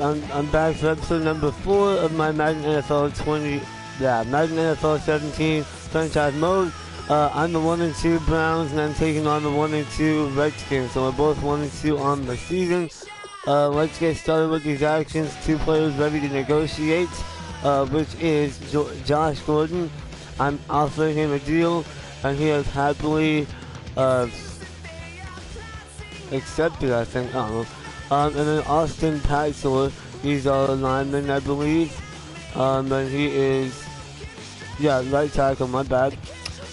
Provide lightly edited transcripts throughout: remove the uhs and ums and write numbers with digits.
I'm back for episode number 4 of my Madden NFL 20, Madden NFL 17 franchise mode. I'm the 1 and 2 Browns, and I'm taking on the 1 and 2 Redskins. So we're both 1 and 2 on the season. Let's get started with these actions. 2 players ready to negotiate, which is Josh Gordon. I'm offering him a deal, and he has happily accepted, I think. I don't know. And then Austin Paxor, he's our lineman, I believe. And he is, right tackle, my bad.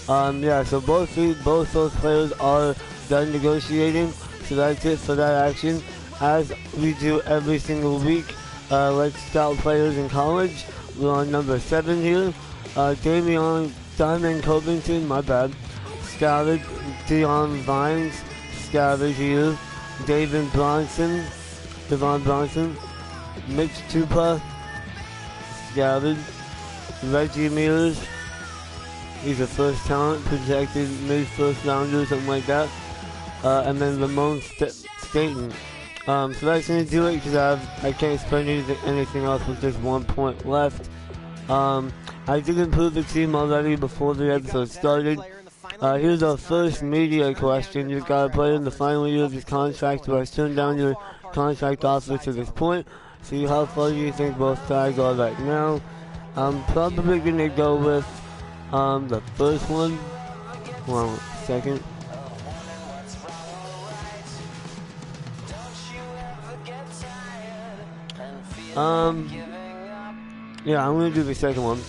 So both those players are done negotiating. So that's it for that action. As we do every single week, let's scout players in college. We're on number 7 here. Diamond Covington, my bad. Scouted. Dion Vines, scouted here. Devon Bronson, Mitch Tupa, scouted. Reggie Mears, he's a first talent, projected mid-first rounder, something like that. And then Ramon Staten. So that's going to do it because I can't spend anything else with just 1 point left. I did improve the team already before the episode started. Here's our first media question. You've got a player in the final year of his contract who has turned down your contract offer to this point. See how far you think both sides are right now. I'm probably going to go with the first one. Hold on a second. I'm going to do the second one.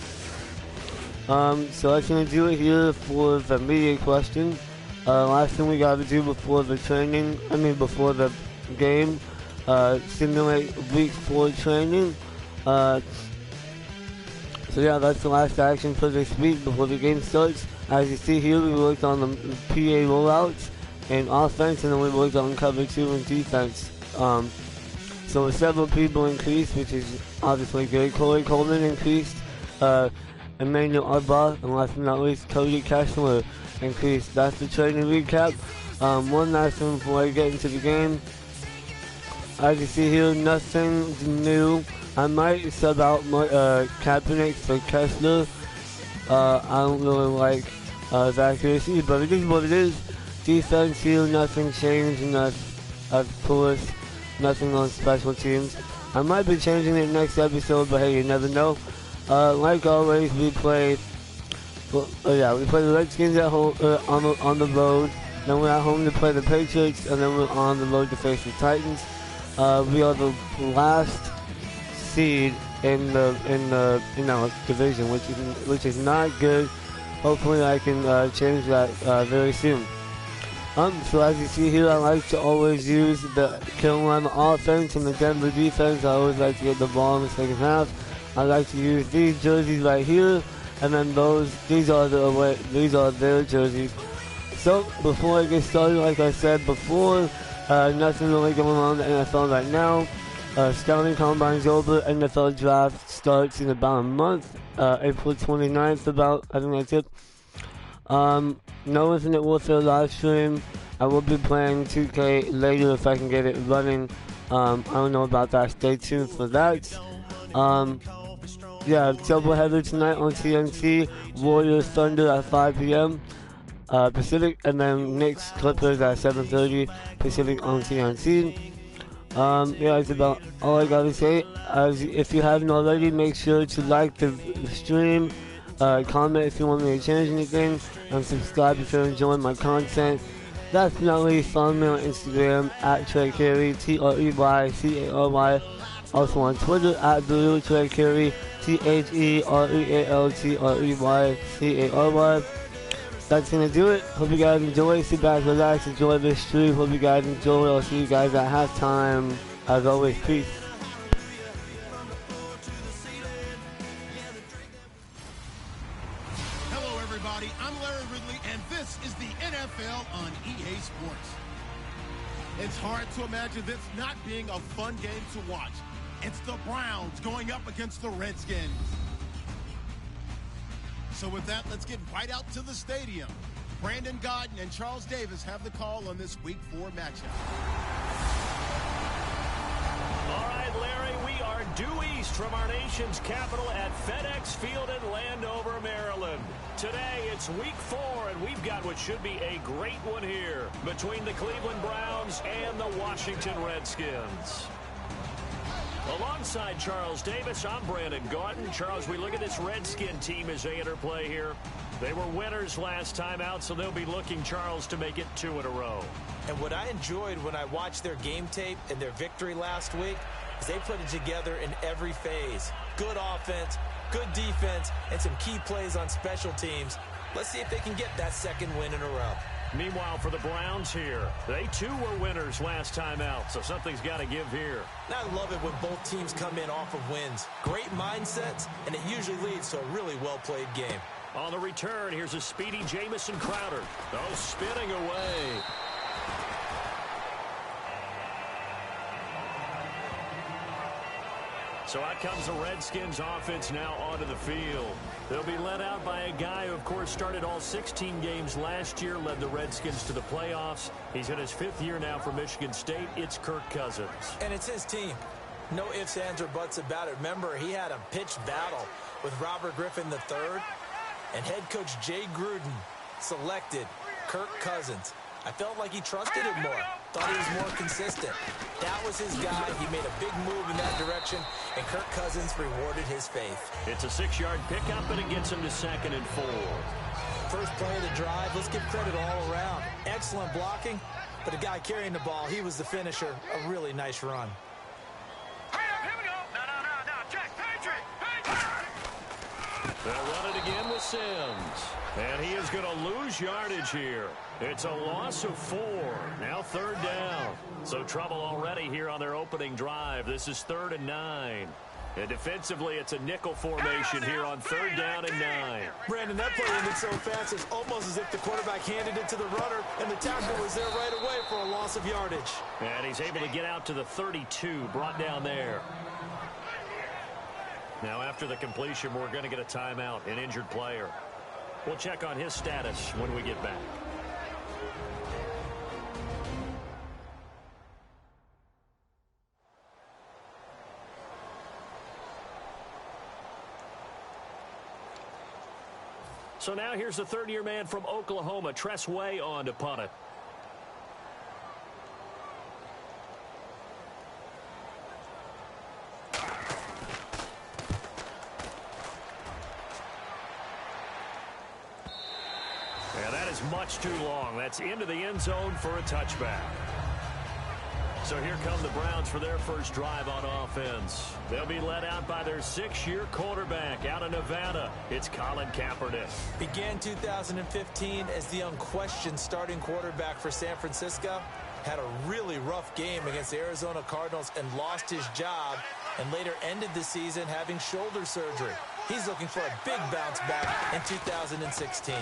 So that's going to do it here for the media question. Last thing we got to do before the game, simulate week 4 training. That's the last action for this week before the game starts. As you see here, we worked on the PA rollouts and offense, and then we worked on cover 2 and defense. So several people increased, which is obviously good. Corey Coleman increased. Emmanuel Arbaugh, and last but not least, Cody Kessler increased. That's the training recap. One last thing before I get into the game. As you see here, nothing new. I might sub out Kaepernick for Kessler. I don't really like his accuracy, but it is what it is. Defense here, nothing changed, and of course, nothing on special teams. I might be changing it next episode, but hey, you never know. Like always, we play the Redskins at home on the road. Then we're at home to play the Patriots, and then we're on the road to face the Titans. We are the last seed in our division, which is not good. Hopefully, I can change that very soon. So as you see here, I like to always use the Carolina offense and the Denver defense. I always like to get the ball in the second half. I like to use these jerseys right here, and then these are their jerseys. So before I get started, like I said before, nothing really going on in the NFL right now. Scouting combine's over. NFL draft starts in about a month, April 29th. I think that's it. No Infinite Warfare live stream. I will be playing 2K later if I can get it running. I don't know about that. Stay tuned for that. Doubleheader tonight on TNT. Warriors Thunder at 5 p.m. Pacific, and then Knicks Clippers at 7:30 Pacific on TNT. That's about all I gotta say. If you haven't already, make sure to like the stream, comment if you want me to change anything, and subscribe if you're enjoying my content. That's not least, follow me on Instagram at Trey Carey, TREYCARY. Also on Twitter at Blue Trey Carey, THERELTREYCARY. That's gonna do it. Hope you guys enjoy. Sit back, relax, enjoy this stream. Hope you guys enjoy. I'll see you guys at halftime. As always, peace. Hello, everybody. I'm Larry Ridley, and this is the NFL on EA Sports. It's hard to imagine this not being a fun game to watch. It's the Browns going up against the Redskins. So with that, let's get right out to the stadium. Brandon Godden and Charles Davis have the call on this Week 4 matchup. All right, Larry, we from our nation's capital at FedEx Field in Landover, Maryland. Today, it's Week 4, and we've got what should be a great one here between the Cleveland Browns and the Washington Redskins. Alongside Charles Davis, I'm Brandon Gaudin. Charles, we look at this Redskin team as they enter play here. They were winners last time out, so they'll be looking, Charles, to make it 2 in a row. And what I enjoyed when I watched their game tape and their victory last week is they put it together in every phase. Good offense, good defense, and some key plays on special teams. Let's see if they can get that second win in a row. Meanwhile, for the Browns here, they too were winners last time out, so something's got to give here. And I love it when both teams come in off of wins. Great mindsets, and it usually leads to a really well-played game. On the return, here's a speedy Jamison Crowder. Oh, spinning away. So out comes the Redskins offense now onto the field. They'll be led out by a guy who, of course, started all 16 games last year, led the Redskins to the playoffs. He's in his 5th year now for Michigan State. It's Kirk Cousins. And it's his team. No ifs, ands, or buts about it. Remember, he had a pitched battle with Robert Griffin III, and head coach Jay Gruden selected Kirk Cousins. I felt like he trusted him more. Thought he was more consistent. That was his guy. He made a big move in that direction, and Kirk Cousins rewarded his faith. It's a 6-yard pickup, and it gets him to 2nd and 4. First play of the drive, let's give credit all around. Excellent blocking, but the guy carrying the ball, he was the finisher. A really nice run. Here we go. No. Check. Patriot. They'll run it again with Sims. And he is going to lose yardage here. It's a loss of 4. Now 3rd down. So trouble already here on their opening drive. This is 3rd and 9. And defensively, it's a nickel formation here on 3rd down and 9. Brandon, that play ended so fast, it's almost as if the quarterback handed it to the runner, and the tackle was there right away for a loss of yardage. And he's able to get out to the 32, brought down there. Now, after the completion, we're going to get a timeout, an injured player. We'll check on his status when we get back. So now here's the 3rd-year man from Oklahoma, Tress Way, on to punt it. Yeah, that is much too long. That's into the end zone for a touchback. So here come the Browns for their first drive on offense. They'll be led out by their 6-year quarterback out of Nevada. It's Colin Kaepernick. Began 2015 as the unquestioned starting quarterback for San Francisco. Had a really rough game against the Arizona Cardinals and lost his job, and later ended the season having shoulder surgery. He's looking for a big bounce back in 2016.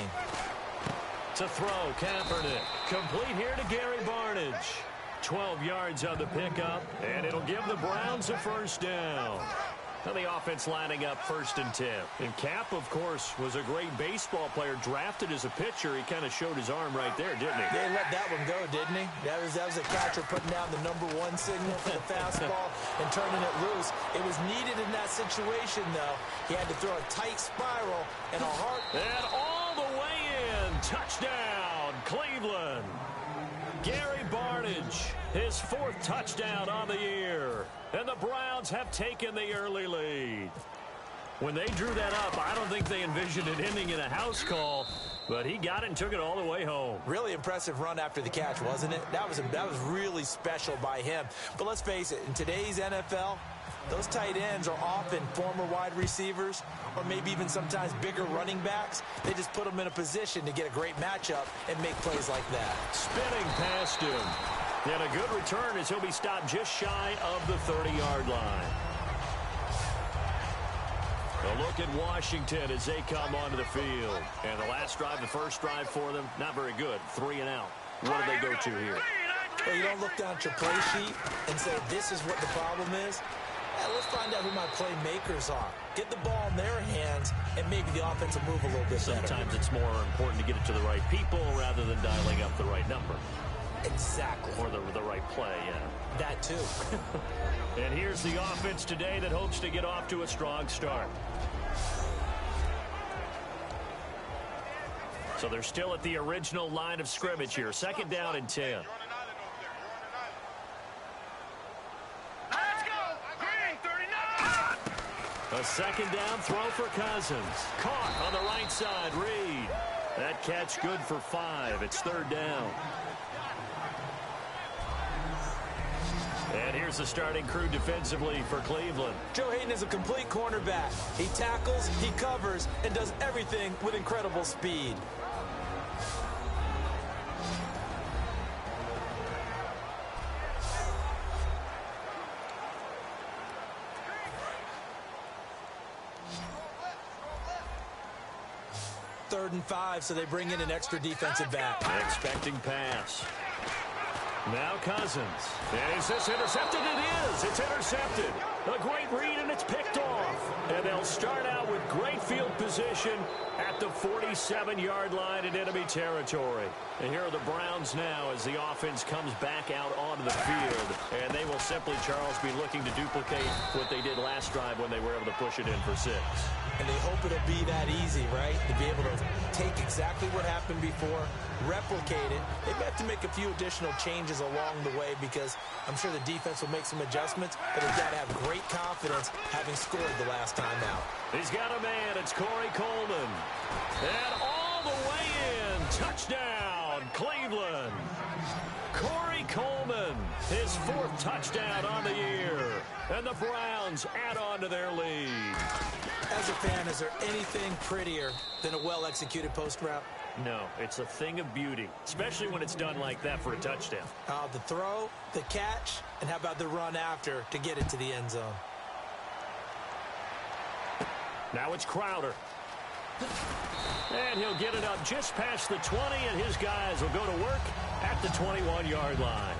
To throw, Kaepernick. Complete here to Gary Barnidge. 12 yards on the pickup, and it'll give the Browns a first down. Now the offense lining up 1st and 10. And Cap, of course, was a great baseball player, drafted as a pitcher. He kind of showed his arm right there, didn't he? They let that one go, didn't he? That was a catcher putting down the #1 signal for the fastball and turning it loose. It was needed in that situation, though. He had to throw a tight spiral and a hard... And all the way in. Touchdown, Cleveland. Gary Barnidge, his 4th touchdown on the year. And the Browns have taken the early lead. When they drew that up, I don't think they envisioned it ending in a house call, but he got it and took it all the way home. Really impressive run after the catch, wasn't it? That was really special by him. But let's face it, in today's NFL, those tight ends are often former wide receivers or maybe even sometimes bigger running backs. They just put them in a position to get a great matchup and make plays like that. Spinning past him. And a good return as he'll be stopped just shy of the 30-yard line. A look at Washington as they come onto the field. And the last drive, the first drive for them, not very good. 3 and out. What do they go to here? Well, you don't look down at your play sheet and say, this is what the problem is. Let's find out who my playmakers are. Get the ball in their hands and maybe the offense will move a little bit better. Sometimes it's more important to get it to the right people rather than dialing up the right number. Exactly. Or the right play, yeah. That too. And here's the offense today that hopes to get off to a strong start. So they're still at the original line of scrimmage here. 2nd down and 10. Let's go. Green, 39. A 2nd down throw for Cousins. Caught on the right side. Reed. That catch good for 5. It's 3rd down. And here's the starting crew defensively for Cleveland. Joe Hayden is a complete cornerback. He tackles, he covers, and does everything with incredible speed. Third and 5, so they bring in an extra defensive back. Expecting pass. Now Cousins. And is this intercepted? It is. It's intercepted. A great read, and it's picked off. And they'll start out with great field position at the 47-yard line in enemy territory. And here are the Browns now as the offense comes back out onto the field. And they will simply, Charles, be looking to duplicate what they did last drive when they were able to push it in for 6. And they hope it'll be that easy, right? To be able to take exactly what happened before, replicate it. They may have to make a few additional changes along the way because I'm sure the defense will make some adjustments, but they've got to have great confidence having scored the last time out. He's got a man. It's Corey Coleman. And all the way in. Touchdown, Cleveland. Corey Coleman, his 4th touchdown on the year. And the Browns add on to their lead. As a fan, is there anything prettier than a well-executed post route? No, it's a thing of beauty, especially when it's done like that for a touchdown. The throw, the catch, and how about the run after to get it to the end zone? Now it's Crowder. And he'll get it up just past the 20, and his guys will go to work at the 21-yard line.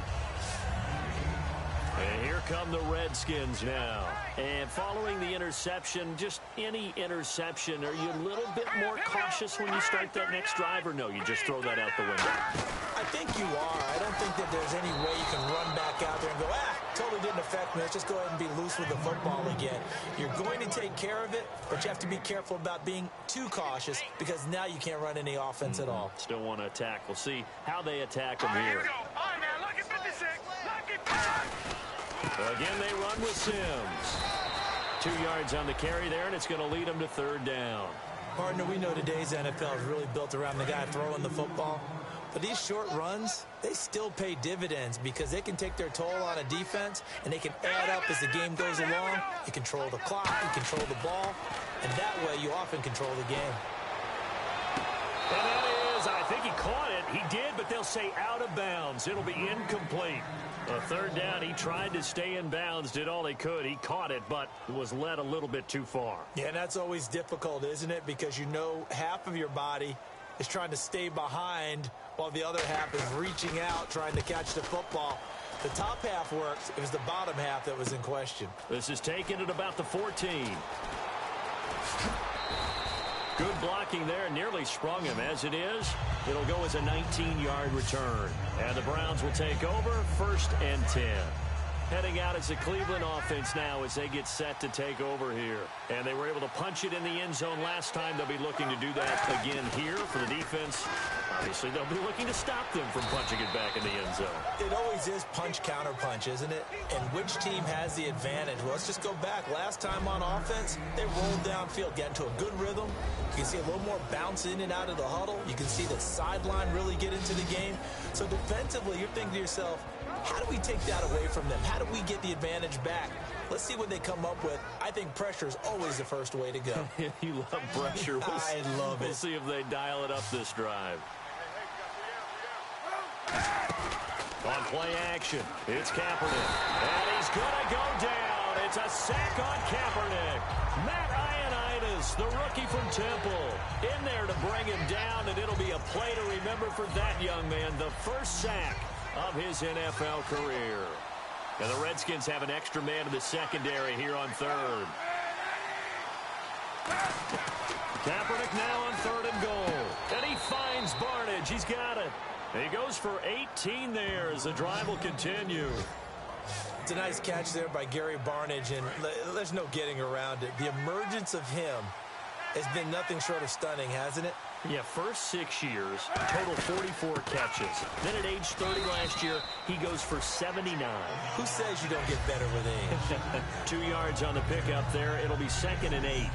And here come the Redskins now. And following the interception, just any interception, are you a little bit more cautious when you start that next drive, or no, you just throw that out the window? I think you are. I don't think that there's any way you can run back out there and go, totally didn't affect me. Let's just go ahead and be loose with the football again. You're going to take care of it, but you have to be careful about being too cautious because now you can't run any offense at all. Still want to attack. We'll see how they attack them Here here. we go. All right, now, look at 56. Look at Again, they run with Sims. 2 yards on the carry there, and it's going to lead them to 3rd down. Partner, we know today's NFL is really built around the guy throwing the football. But these short runs, they still pay dividends because they can take their toll on a defense, and they can add up as the game goes along. You control the clock, you control the ball, and that way you often control the game. And that is, I think he caught it. He did, but they'll say out of bounds. It'll be incomplete. A 3rd down, he tried to stay in bounds, did all he could. He caught it, but was led a little bit too far. Yeah, and that's always difficult, isn't it? Because you know half of your body is trying to stay behind while the other half is reaching out, trying to catch the football. The top half worked. It was the bottom half that was in question. This is taken at about the 14. Good blocking there, nearly sprung him. As it is, it'll go as a 19-yard return. And the Browns will take over 1st and 10. Heading out as the Cleveland offense now as they get set to take over here. And they were able to punch it in the end zone last time. They'll be looking to do that again here for the defense. Obviously, they'll be looking to stop them from punching it back in the end zone. It always is punch-counter-punch, isn't it? And which team has the advantage? Well, let's just go back. Last time on offense, they rolled downfield, got into a good rhythm. You can see a little more bounce in and out of the huddle. You can see the sideline really get into the game. So defensively, you're thinking to yourself, how do we take that away from them? How do we get the advantage back? Let's see what they come up with. I think pressure is always the first way to go. You love pressure. I love it. We'll see if they dial it up this drive. On play action, it's Kaepernick. And he's going to go down. It's a sack on Kaepernick. Matt Ioannidis, the rookie from Temple, in there to bring him down, and it'll be a play to remember for that young man. The first sack of his NFL career. And the Redskins have an extra man in the secondary here on 3rd. Kaepernick now on 3rd and goal. And he finds Barnidge. He's got it. He goes for 18 there as the drive will continue. It's a nice catch there by Gary Barnidge, and there's no getting around it. The emergence of him has been nothing short of stunning, hasn't it? Yeah, first 6 years, total 44 catches. Then at age 30 last year, he goes for 79. Who says you don't get better with age? 2 yards on the pickup there. It'll be 2nd and 8.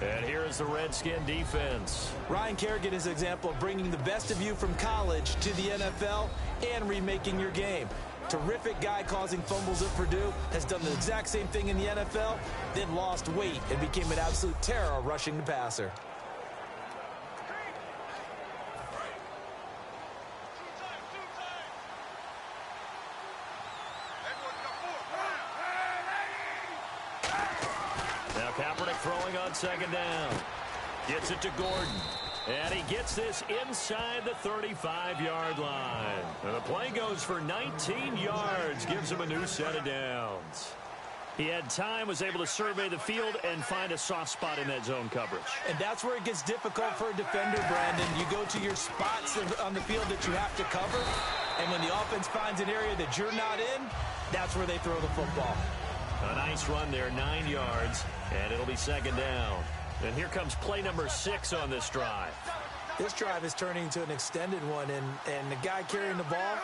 And here is the Redskin defense. Ryan Kerrigan is an example of bringing the best of you from college to the NFL and remaking your game. Terrific guy causing fumbles at Purdue, has done the exact same thing in the NFL, then lost weight and became an absolute terror rushing the passer. Now Kaepernick throwing on 2nd down. Gets it to Gordon. And he gets this inside the 35-yard line. And the play goes for 19 yards. Gives him a new set of downs. He had time, was able to survey the field and find a soft spot in that zone coverage. And that's where it gets difficult for a defender, Brandon. You go to your spots on the field that you have to cover. And when the offense finds an area that you're not in, that's where they throw the football. A nice run there, 9 yards. And it'll be 2nd down. And here comes play number 6 on this drive. This drive is turning into an extended one, and the guy carrying the ball,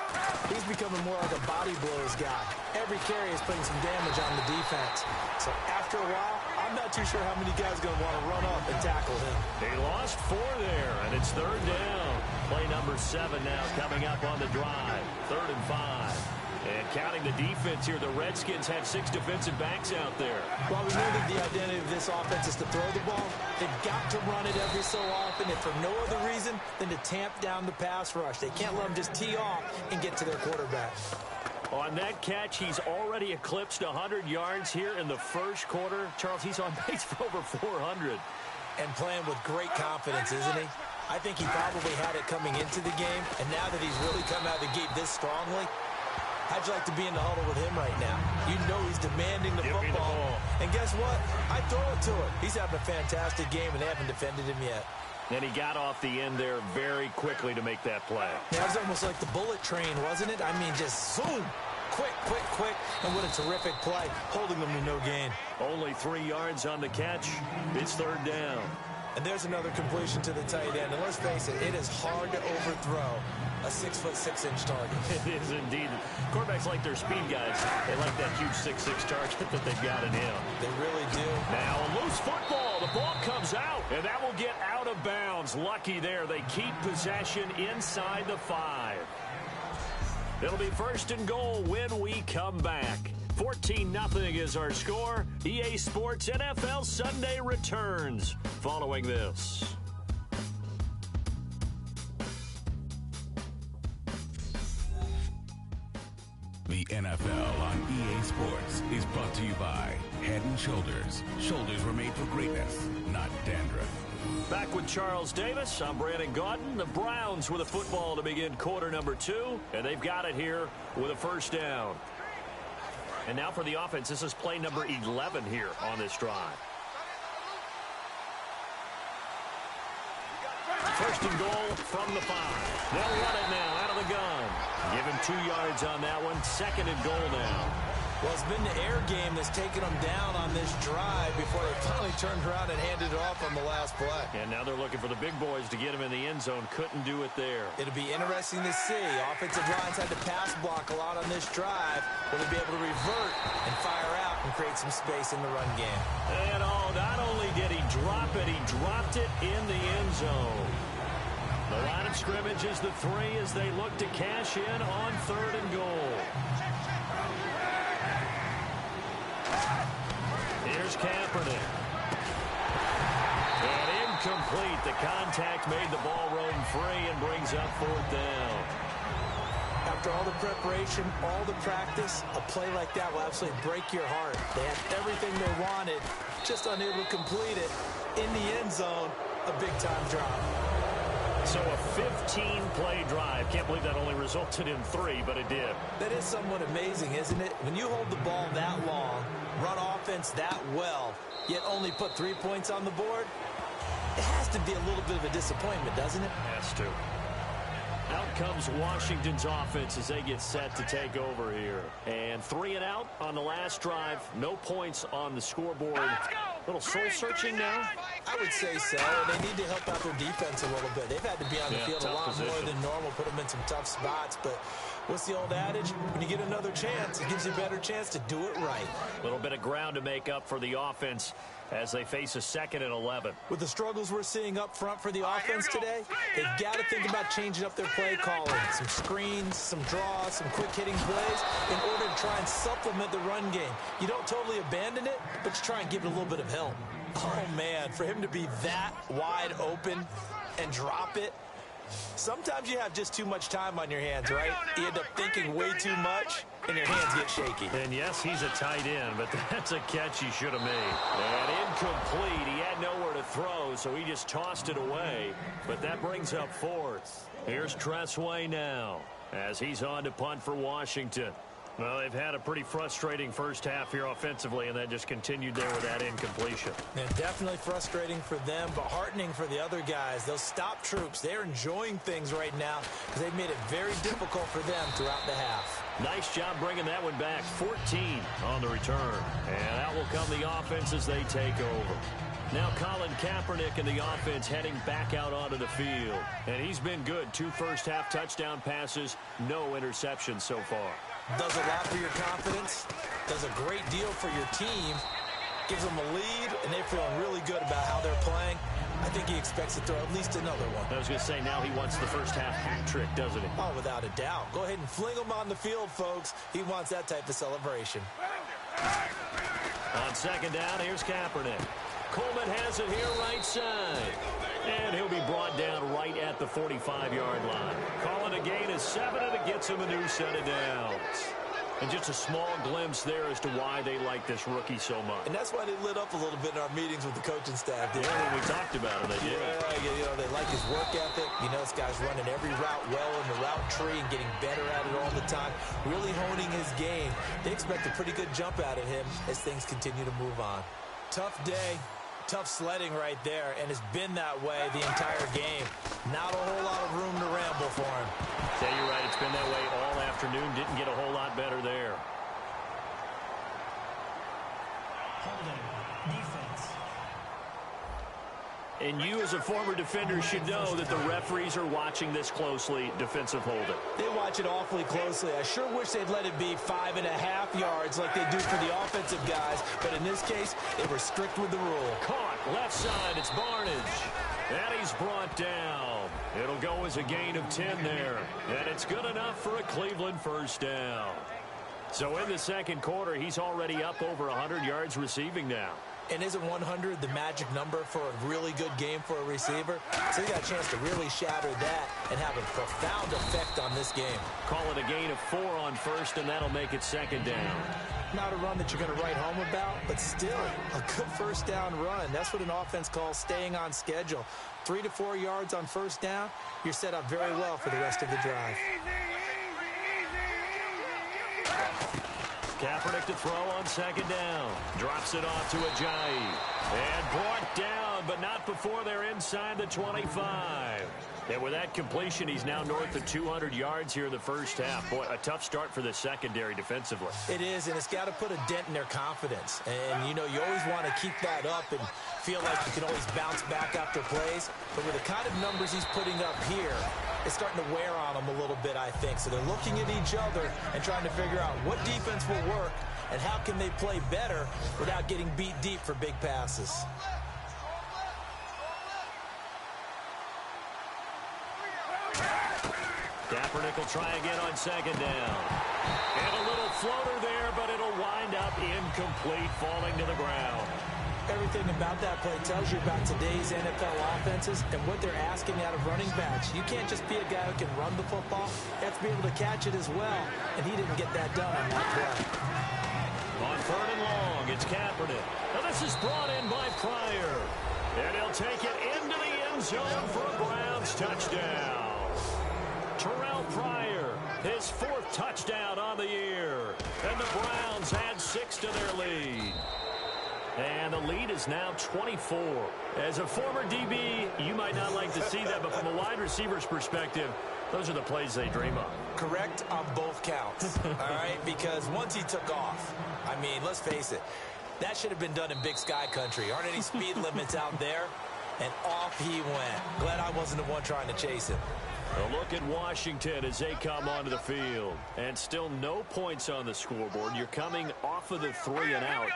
he's becoming more like a body blows guy. Every carry is putting some damage on the defense. So after a while, I'm not too sure how many guys are going to want to run up and tackle him. He lost 4 there, and it's 3rd down. Play number 7 now coming up on the drive. 3rd and 5. And counting the defense here, the Redskins have 6 defensive backs out there. Well, we know that the identity of this offense is to throw the ball. They've got to run it every so often, if for no other reason than to tamp down the pass rush. They can't let them just tee off and get to their quarterback. On that catch, he's already eclipsed 100 yards here in the first quarter. Charles, he's on pace for over 400. And playing with great confidence, isn't he? I think he probably had it coming into the game, and now that he's really come out of the gate this strongly, how'd you like to be in the huddle with him right now? You know he's demanding the football. And guess what? I throw it to him. He's having a fantastic game, and they haven't defended him yet. And he got off the end there very quickly to make that play. Yeah, it was almost like the bullet train, wasn't it? I mean, just zoom. Quick, quick, quick. And what a terrific play, holding them to no gain. Only 3 yards on the catch. It's 3rd down. And there's another completion to the tight end. And let's face it, it is hard to overthrow a 6'6" target. It is indeed. Quarterbacks like their speed guys. They like that huge 6'6" target that they've got in him. They really do. Now a loose football. The ball comes out, and that will get out of bounds. Lucky there. They keep possession inside the 5. It'll be 1st and goal when we come back. 14-0 is our score. EA Sports NFL Sunday returns following this. The NFL on EA Sports is brought to you by Head & Shoulders. Shoulders were made for greatness, not dandruff. Back with Charles Davis. I'm Brandon Gaudin. The Browns with a football to begin quarter number 2, and they've got it here with a 1st down. And now for the offense, this is play number 11 here on this drive. 1st and goal from the 5. They'll run it now out of the gun. Give him 2 yards on that one. 2nd and goal now. Well, it's been the air game that's taken them down on this drive before they finally turned around and handed it off on the last play. And now they're looking for the big boys to get him in the end zone. Couldn't do it there. It'll be interesting to see. Offensive lines had to pass block a lot on this drive. Will they be able to revert and fire out and create some space in the run game? And not only did he drop it, he dropped it in the end zone. The line of scrimmage is the 3 as they look to cash in on 3rd and goal. Here's Kaepernick. And incomplete. The contact made the ball roam free and brings up 4th down. After all the preparation, all the practice, a play like that will absolutely break your heart. They had everything they wanted, just unable to complete it. In the end zone, a big-time drop. So a 15-play drive. Can't believe that only resulted in 3, but it did. That is somewhat amazing, isn't it? When you hold the ball that long, run offense that well, yet only put 3 points on the board, it has to be a little bit of a disappointment, doesn't it? Has to. Out comes Washington's offense as they get set to take over here. And 3 and out on the last drive. No points on the scoreboard. A little soul-searching now? I would say so. They need to help out their defense a little bit. They've had to be on the field a lot more than normal, put them in some tough spots. But what's the old adage? When you get another chance, it gives you a better chance to do it right. A little bit of ground to make up for the offense as they face a 2nd and 11. With the struggles we're seeing up front for the offense today, they've got to think about changing up their play calling. Some screens, some draws, some quick-hitting plays in order to try and supplement the run game. You don't totally abandon it, but you try and give it a little bit of help. Oh, man, for him to be that wide open and drop it, sometimes you have just too much time on your hands, right? You end up thinking way too much, and your hands get shaky. And yes, he's a tight end, but that's a catch he should have made. And incomplete. He had nowhere to throw, so he just tossed it away. But that brings up 4th. Here's Tressway now as he's on to punt for Washington. Well, they've had a pretty frustrating first half here offensively, and that just continued there with that incompletion. And definitely frustrating for them, but heartening for the other guys. Those stop troops, they're enjoying things right now because they've made it very difficult for them throughout the half. Nice job bringing that one back. 14 on the return. And out will come the offense as they take over. Now Colin Kaepernick in the offense heading back out onto the field. And he's been good. 2 first-half touchdown passes, no interceptions so far. Does a lot for your confidence, does a great deal for your team, gives them a lead, and they're feeling really good about how they're playing. I think he expects to throw at least another one. I was going to say, now he wants the first-half hat trick, doesn't he? Oh, without a doubt. Go ahead and fling him on the field, folks. He wants that type of celebration. On 2nd down, here's Kaepernick. Coleman has it here right side. And he'll be brought down right at the 45-yard line. Calling a gain of 7, and it gets him a new set of downs. And just a small glimpse there as to why they like this rookie so much. And that's why they lit up a little bit in our meetings with the coaching staff. Yeah, when we talked about it, they did. Yeah, you know, they like his work ethic. You know, this guy's running every route well in the route tree and getting better at it all the time. Really honing his game. They expect a pretty good jump out of him as things continue to move on. Tough day. Tough sledding right there, and it's been that way the entire game. Not a whole lot of room to ramble for him. Yeah, you're right. It's been that way all afternoon. Didn't get a whole lot better there. Holding. Defense. And you, as a former defender, should know that the referees are watching this closely. Defensive holding. They watch it awfully closely. I sure wish they'd let it be 5.5 yards like they do for the offensive guys. But in this case, they were strict with the rule. Caught left side. It's Barnage. And he's brought down. It'll go as a gain of 10 there. And it's good enough for a Cleveland first down. So in the second quarter, he's already up over 100 yards receiving now. And isn't 100 the magic number for a really good game for a receiver? So he got a chance to really shatter that and have a profound effect on this game. Call it a gain of 4 on first, and that'll make it 2nd down. Not a run that you're going to write home about, but still a good first down run. That's what an offense calls staying on schedule. 3 to 4 yards on first down, you're set up very well for the rest of the drive. Kaepernick to throw on 2nd down. Drops it off to Ajayi. And brought down, but not before they're inside the 25. And with that completion, he's now north of 200 yards here in the first half. Boy, a tough start for the secondary defensively. It is, and it's got to put a dent in their confidence. And, you know, you always want to keep that up and feel like you can always bounce back after plays. But with the kind of numbers he's putting up here, it's starting to wear on them a little bit, I think. So they're looking at each other and trying to figure out what defense will work and how can they play better without getting beat deep for big passes. Kaepernick will try again on 2nd down. And a little floater there, but it'll wind up incomplete, falling to the ground. Everything about that play tells you about today's NFL offenses and what they're asking out of running backs. You can't just be a guy who can run the football. You have to be able to catch it as well, and he didn't get that done on that play. On 3rd and long, it's Kaepernick. Now this is brought in by Pryor. And he'll take it into the end zone for a Browns touchdown. Terrell Pryor, his 4th touchdown on the year. And the Browns add 6 to their lead. And the lead is now 24. As a former DB, you might not like to see that, but from a wide receiver's perspective, Those are the plays they dream of. Correct on both counts, all right? Because once he took off, I mean, let's face it, that should have been done in Big Sky country. Aren't any speed limits out there? And off he went. Glad I wasn't the one trying to chase him. A look at Washington as they come onto the field. And still no points on the scoreboard. You're coming off of the 3 and out.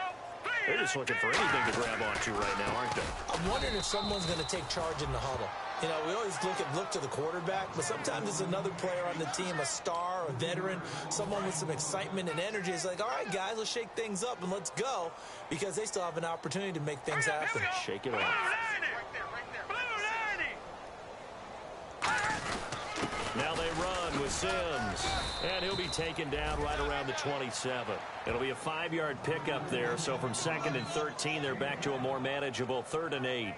They're just looking for anything to grab onto right now, aren't they? I'm wondering if someone's going to take charge in the huddle. You know, we always look to the quarterback, but sometimes it's another player on the team, a star, a veteran, someone with some excitement and energy. It's like, all right, guys, let's shake things up and let's go, because they still have an opportunity to make things happen. Shake it off. Now they run with Sims, and he'll be taken down right around the 27. It'll be a 5-yard pickup there, so from 2nd and 13, they're back to a more manageable 3rd and 8.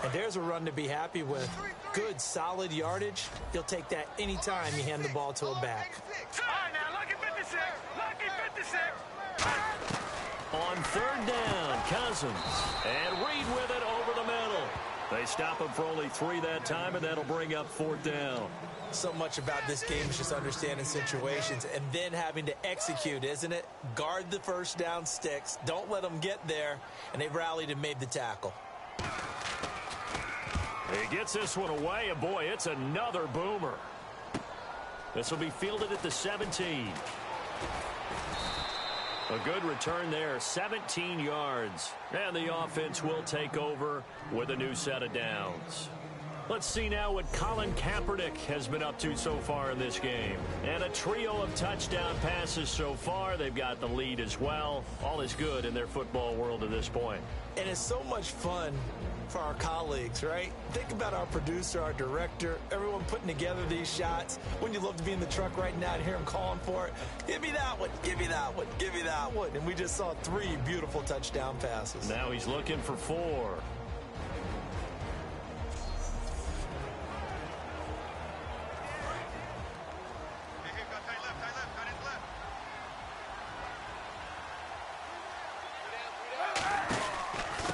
And there's a run to be happy with. Good, solid yardage. You'll take that anytime you hand the ball to a back. All right, now, lucky 56. Lucky 56. On 3rd down, Cousins. And Reed with it over the middle. They stop him for only 3 that time, and that'll bring up 4th down. So much about this game is just understanding situations and then having to execute, isn't it? Guard the first down sticks. Don't let them get there. And they rallied and made the tackle. He gets this one away, and boy, it's another boomer. This will be fielded at the 17. A good return there, 17 yards. And the offense will take over with a new set of downs. Let's see now what Colin Kaepernick has been up to so far in this game. And a trio of touchdown passes so far. They've got the lead as well. All is good in their football world at this point. And it's so much fun for our colleagues, right? Think about our producer, our director, everyone putting together these shots. Wouldn't you love to be in the truck right now and hear him calling for it? Give me that one, give me that one, give me that one. And we just saw 3 beautiful touchdown passes. Now he's looking for 4.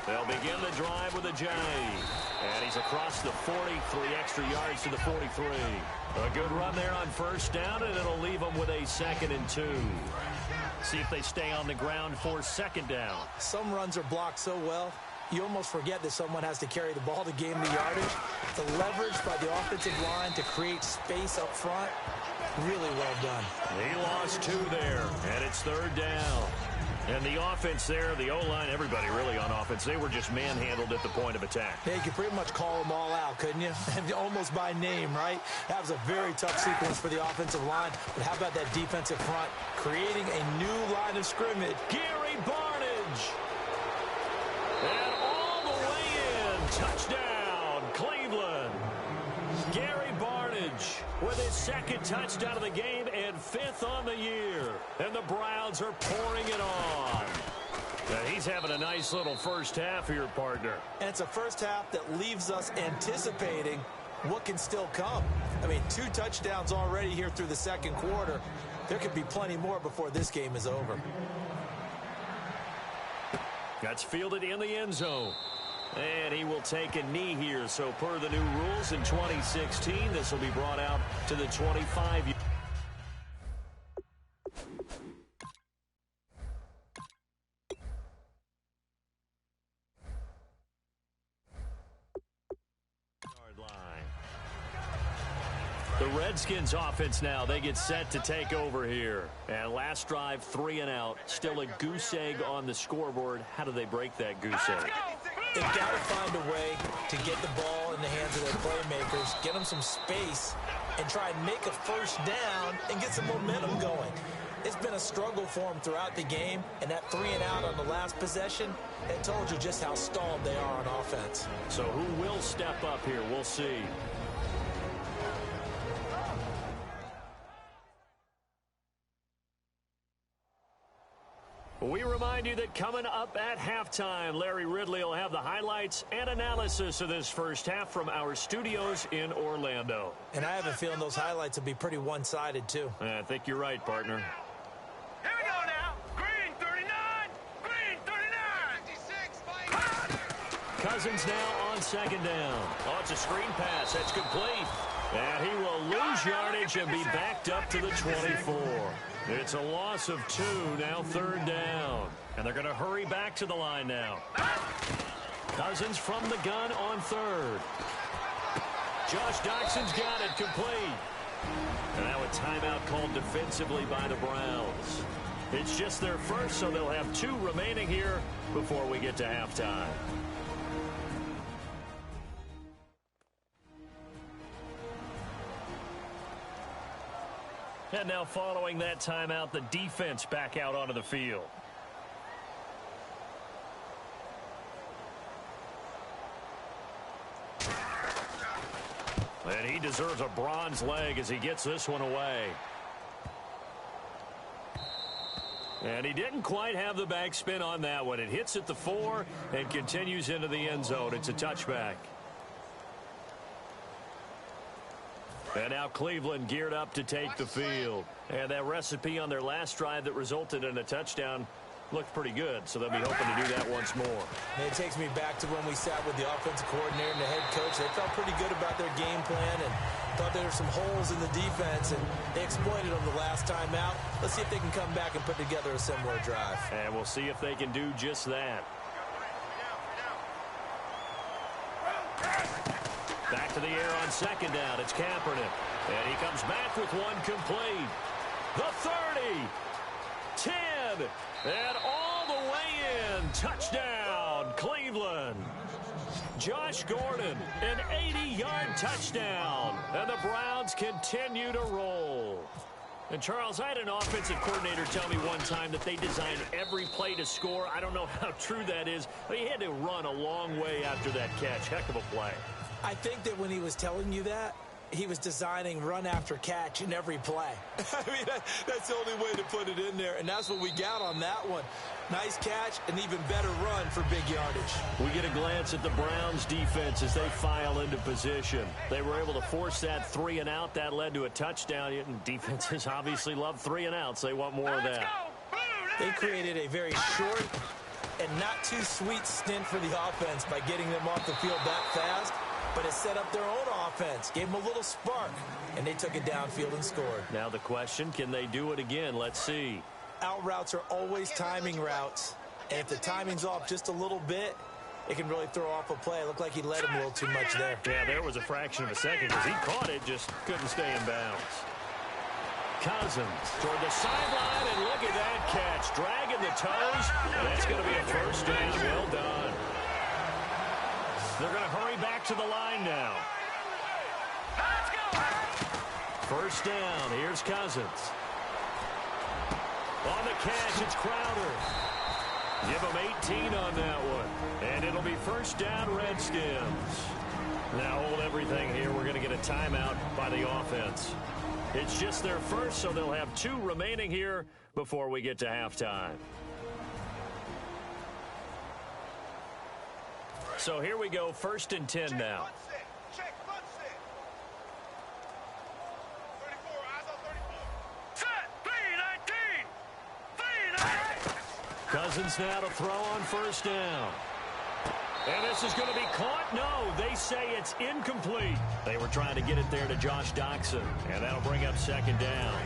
They'll begin the drive with a J. And he's across the 40, 3 extra yards to the 43. A good run there on 1st down, and it'll leave them with a 2nd and 2. See if they stay on the ground for 2nd down. Some runs are blocked so well, you almost forget that someone has to carry the ball to gain the yardage. The leverage by the offensive line to create space up front, really well done. He lost 2 there, and it's 3rd down. And the offense there, the O-line, everybody really on offense, they were just manhandled at the point of attack. Yeah, you could pretty much call them all out, couldn't you? Almost by name, right? That was a very tough sequence for the offensive line. But how about that defensive front creating a new line of scrimmage? Gary Barnidge. And all the way in. Touchdown, Cleveland. Gary Barnidge with his 2nd touchdown of the game and 5th on the year. And the Browns are pouring it on. Now he's having a nice little first half here, partner. And it's a first half that leaves us anticipating what can still come. I mean, 2 touchdowns already here through the 2nd quarter. There could be plenty more before this game is over. That's fielded in the end zone. And he will take a knee here. So per the new rules in 2016, this will be brought out to the 25. The Redskins offense now, they get set to take over here. And last drive, 3 and out. Still a goose egg on the scoreboard. How do they break that goose egg? They've got to find a way to get the ball in the hands of their playmakers, get them some space, and try and make a first down and get some momentum going. It's been a struggle for them throughout the game, and that 3 and out on the last possession, that told you just how stalled they are on offense. So who will step up here? We'll see. We remind you that coming up at halftime, Larry Ridley will have the highlights and analysis of this first half from our studios in Orlando. And I have a feeling those highlights will be pretty one-sided, too. I think you're right, partner. Here we go now. Green 39. Green 39. 56. Cousins now on 2nd down. Oh, it's a screen pass. That's complete. And he will lose yardage and be backed up to the 24. It's a loss of 2, now 3rd down. And they're going to hurry back to the line now. Cousins from the gun on 3rd. Josh Doxson's got it complete. And now a timeout called defensively by the Browns. It's just their first, so they'll have 2 remaining here before we get to halftime. And now following that timeout, the defense back out onto the field. And he deserves a bronze leg as he gets this one away. And he didn't quite have the backspin on that one. It hits at the 4 and continues into the end zone. It's a touchback. And now Cleveland geared up to take the field. And that recipe on their last drive that resulted in a touchdown looked pretty good, so they'll be hoping to do that once more. And it takes me back to when we sat with the offensive coordinator and the head coach. They felt pretty good about their game plan and thought there were some holes in the defense, and they exploited them the last time out. Let's see if they can come back and put together a similar drive. And we'll see if they can do just that. Back to the air on 2nd down. It's Kaepernick. And he comes back with one complete. The 30. 10. And all the way in. Touchdown, Cleveland. Josh Gordon, an 80-yard touchdown. And the Browns continue to roll. And, Charles, I had an offensive coordinator tell me one time that they designed every play to score. I don't know how true that is, but he had to run a long way after that catch. Heck of a play. I think that when he was telling you that, he was designing run after catch in every play. I mean, that's the only way to put it in there, and that's what we got on that one. Nice catch, an even better run for big yardage. We get a glance at the Browns defense as they file into position. They were able to force that 3 and out. That led to a touchdown. And defenses obviously love 3 and outs. They want more of that. They created a very short and not too sweet stint for the offense by getting them off the field that fast. But it set up their own offense, gave them a little spark, and they took it downfield and scored. Now the question, can they do it again? Let's see. Out routes are always timing routes, and if the timing's off just a little bit, it can really throw off a play. It looked like he let him a little too much there. Yeah, there was a fraction of a second because he caught it, just couldn't stay in bounds. Cousins toward the sideline, and look at that catch. Dragging the toes. That's going to be a first down. Well done. They're going to hurry back to the line now. First down. Here's Cousins. On the catch, it's Crowder. Give him 18 on that one. And it'll be first down, Redskins. Now hold everything here. We're going to get a timeout by the offense. It's just their first, so they'll have 2 remaining here before we get to halftime. So here we go, 1st and 10 now. Cousins now to throw on first down. And this is going to be caught. No, they say it's incomplete. They were trying to get it there to Josh Doxson, and that'll bring up 2nd down.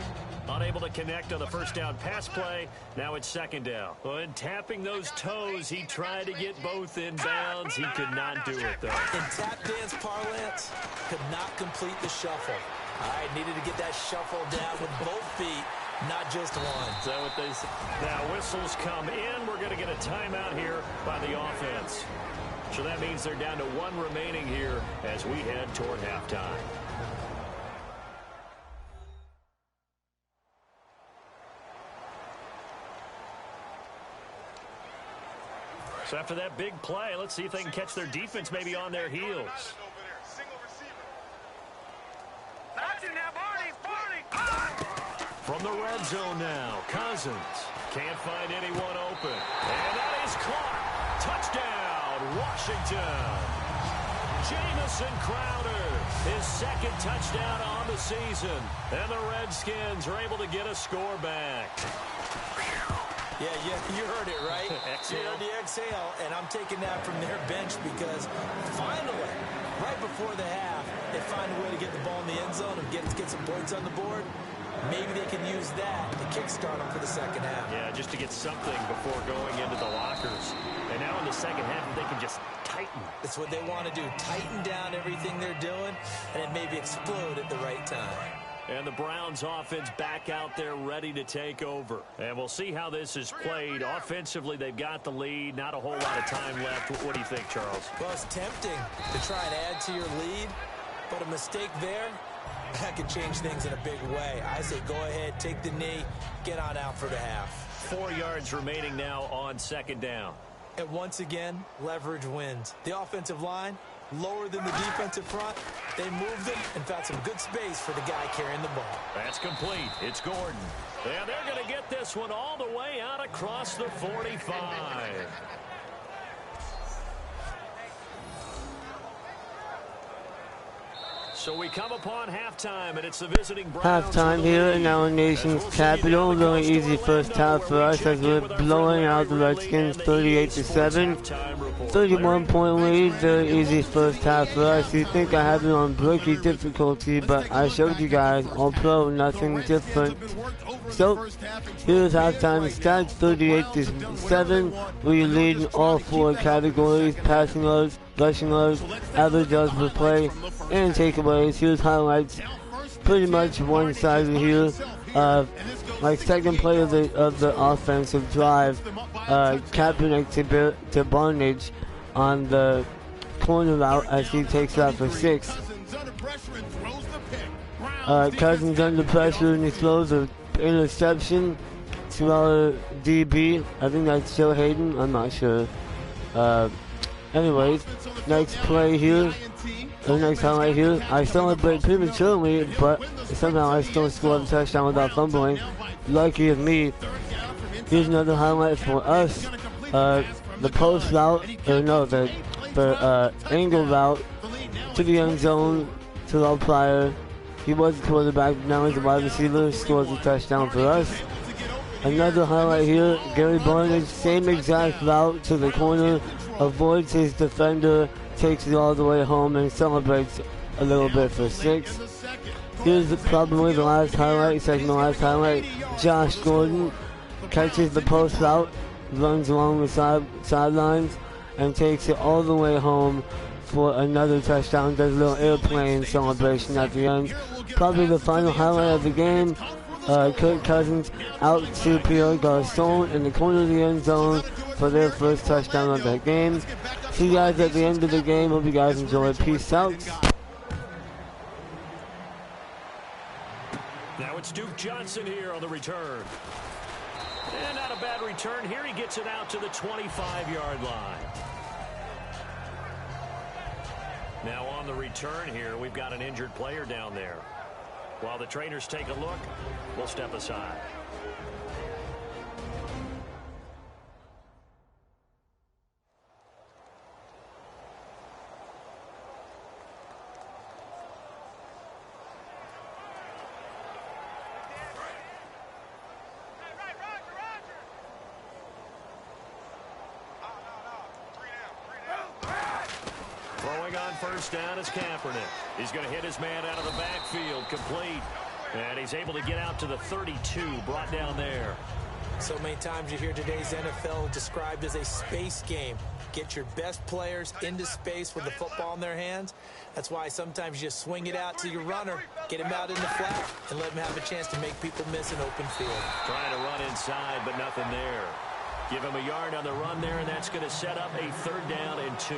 Unable to connect on the first down pass play. Now it's 2nd down. Well, in tapping those toes, he tried to get both in bounds. He could not do it, though. In tap dance parlance, could not complete the shuffle. All right, needed to get that shuffle down with both feet, not just one. Is that what they say? Now whistles come in. We're going to get a timeout here by the offense. So that means they're down to 1 remaining here as we head toward halftime. So after that big play, let's see if they can catch their defense maybe on their heels. From the red zone now, Cousins can't find anyone open. And that is caught. Touchdown, Washington. Jamison Crowder, his 2nd touchdown on the season. And the Redskins are able to get a score back. Yeah, you heard it, right? Exhale. You heard the exhale, and I'm taking that from their bench because finally, right before the half, they find a way to get the ball in the end zone and get some points on the board. Maybe they can use that to kickstart them for the second half. Yeah, just to get something before going into the lockers. And now in the second half, they can just tighten. That's what they want to do. Tighten down everything they're doing, and then maybe explode at the right time. And the Browns offense back out there ready to take over. And we'll see how this is played. Offensively, they've got the lead. Not a whole lot of time left. What do you think, Charles? Well, it's tempting to try and add to your lead, but a mistake there, that could change things in a big way. I say go ahead, take the knee, get on out for the half. 4 yards remaining now on second down. And once again, leverage wins. The offensive line, lower than the defensive front. They moved them and found some good space for the guy carrying the ball. That's complete. It's Gordon. And they're going to get this one all the way out across the 45. So we come upon halftime, and it's the visiting Browns. Halftime here in our nation's capital. Really easy first half for us as we're blowing out the Redskins 38-7. 31-point lead. Very easy first half for us. You think I have it on rookie difficulty, but I showed you guys all pro, nothing different. So here's halftime stats: 38-7. We lead in all 4 categories: passing yards, rushing yards, average yards per play, and takeaways. Here's highlights. Pretty much one-sided here. Like second play of the offensive drive, Kaepernick to Barnage on the corner route as he takes out for 6. Cousins under pressure and he throws an interception to our DB. I think that's Joe Hayden. I'm not sure. Anyways, next play here. The next highlight here. I celebrate prematurely, but somehow I still scored a touchdown without fumbling. Lucky of me. Here's another highlight for us. The post route, the angle route to the end zone to our Pryor. He was the quarterback, now he's a wide receiver, scores a touchdown for us. Another highlight here, Gary Barnage, same exact route to the corner, avoids his defender, takes it all the way home and celebrates a little bit for 6. Here's probably the last highlight, second to last highlight. Josh Gordon catches the post route, runs along the sidelines, and takes it all the way home for another touchdown. Does a little airplane celebration at the end. Probably the final highlight of the game. Kirk Cousins out to Pierre Garçon in the corner of the end zone for their first touchdown of that game. See you guys at the end of the game. Hope you guys enjoy. Peace out. Now it's Duke Johnson here on the return. And not a bad return here. He gets it out to the 25-yard line. Now on the return here, we've got an injured player down there. While the trainers take a look, we'll step aside. First down is Kaepernick. He's going to hit his man out of the backfield, complete. And he's able to get out to the 32, brought down there. So many times you hear today's NFL described as a space game. Get your best players into space with the football in their hands. That's why sometimes you just swing it out to your runner, get him out in the flat, and let him have a chance to make people miss an open field. Trying to run inside, but nothing there. Give him a yard on the run there, and that's going to set up a 3rd down and 2.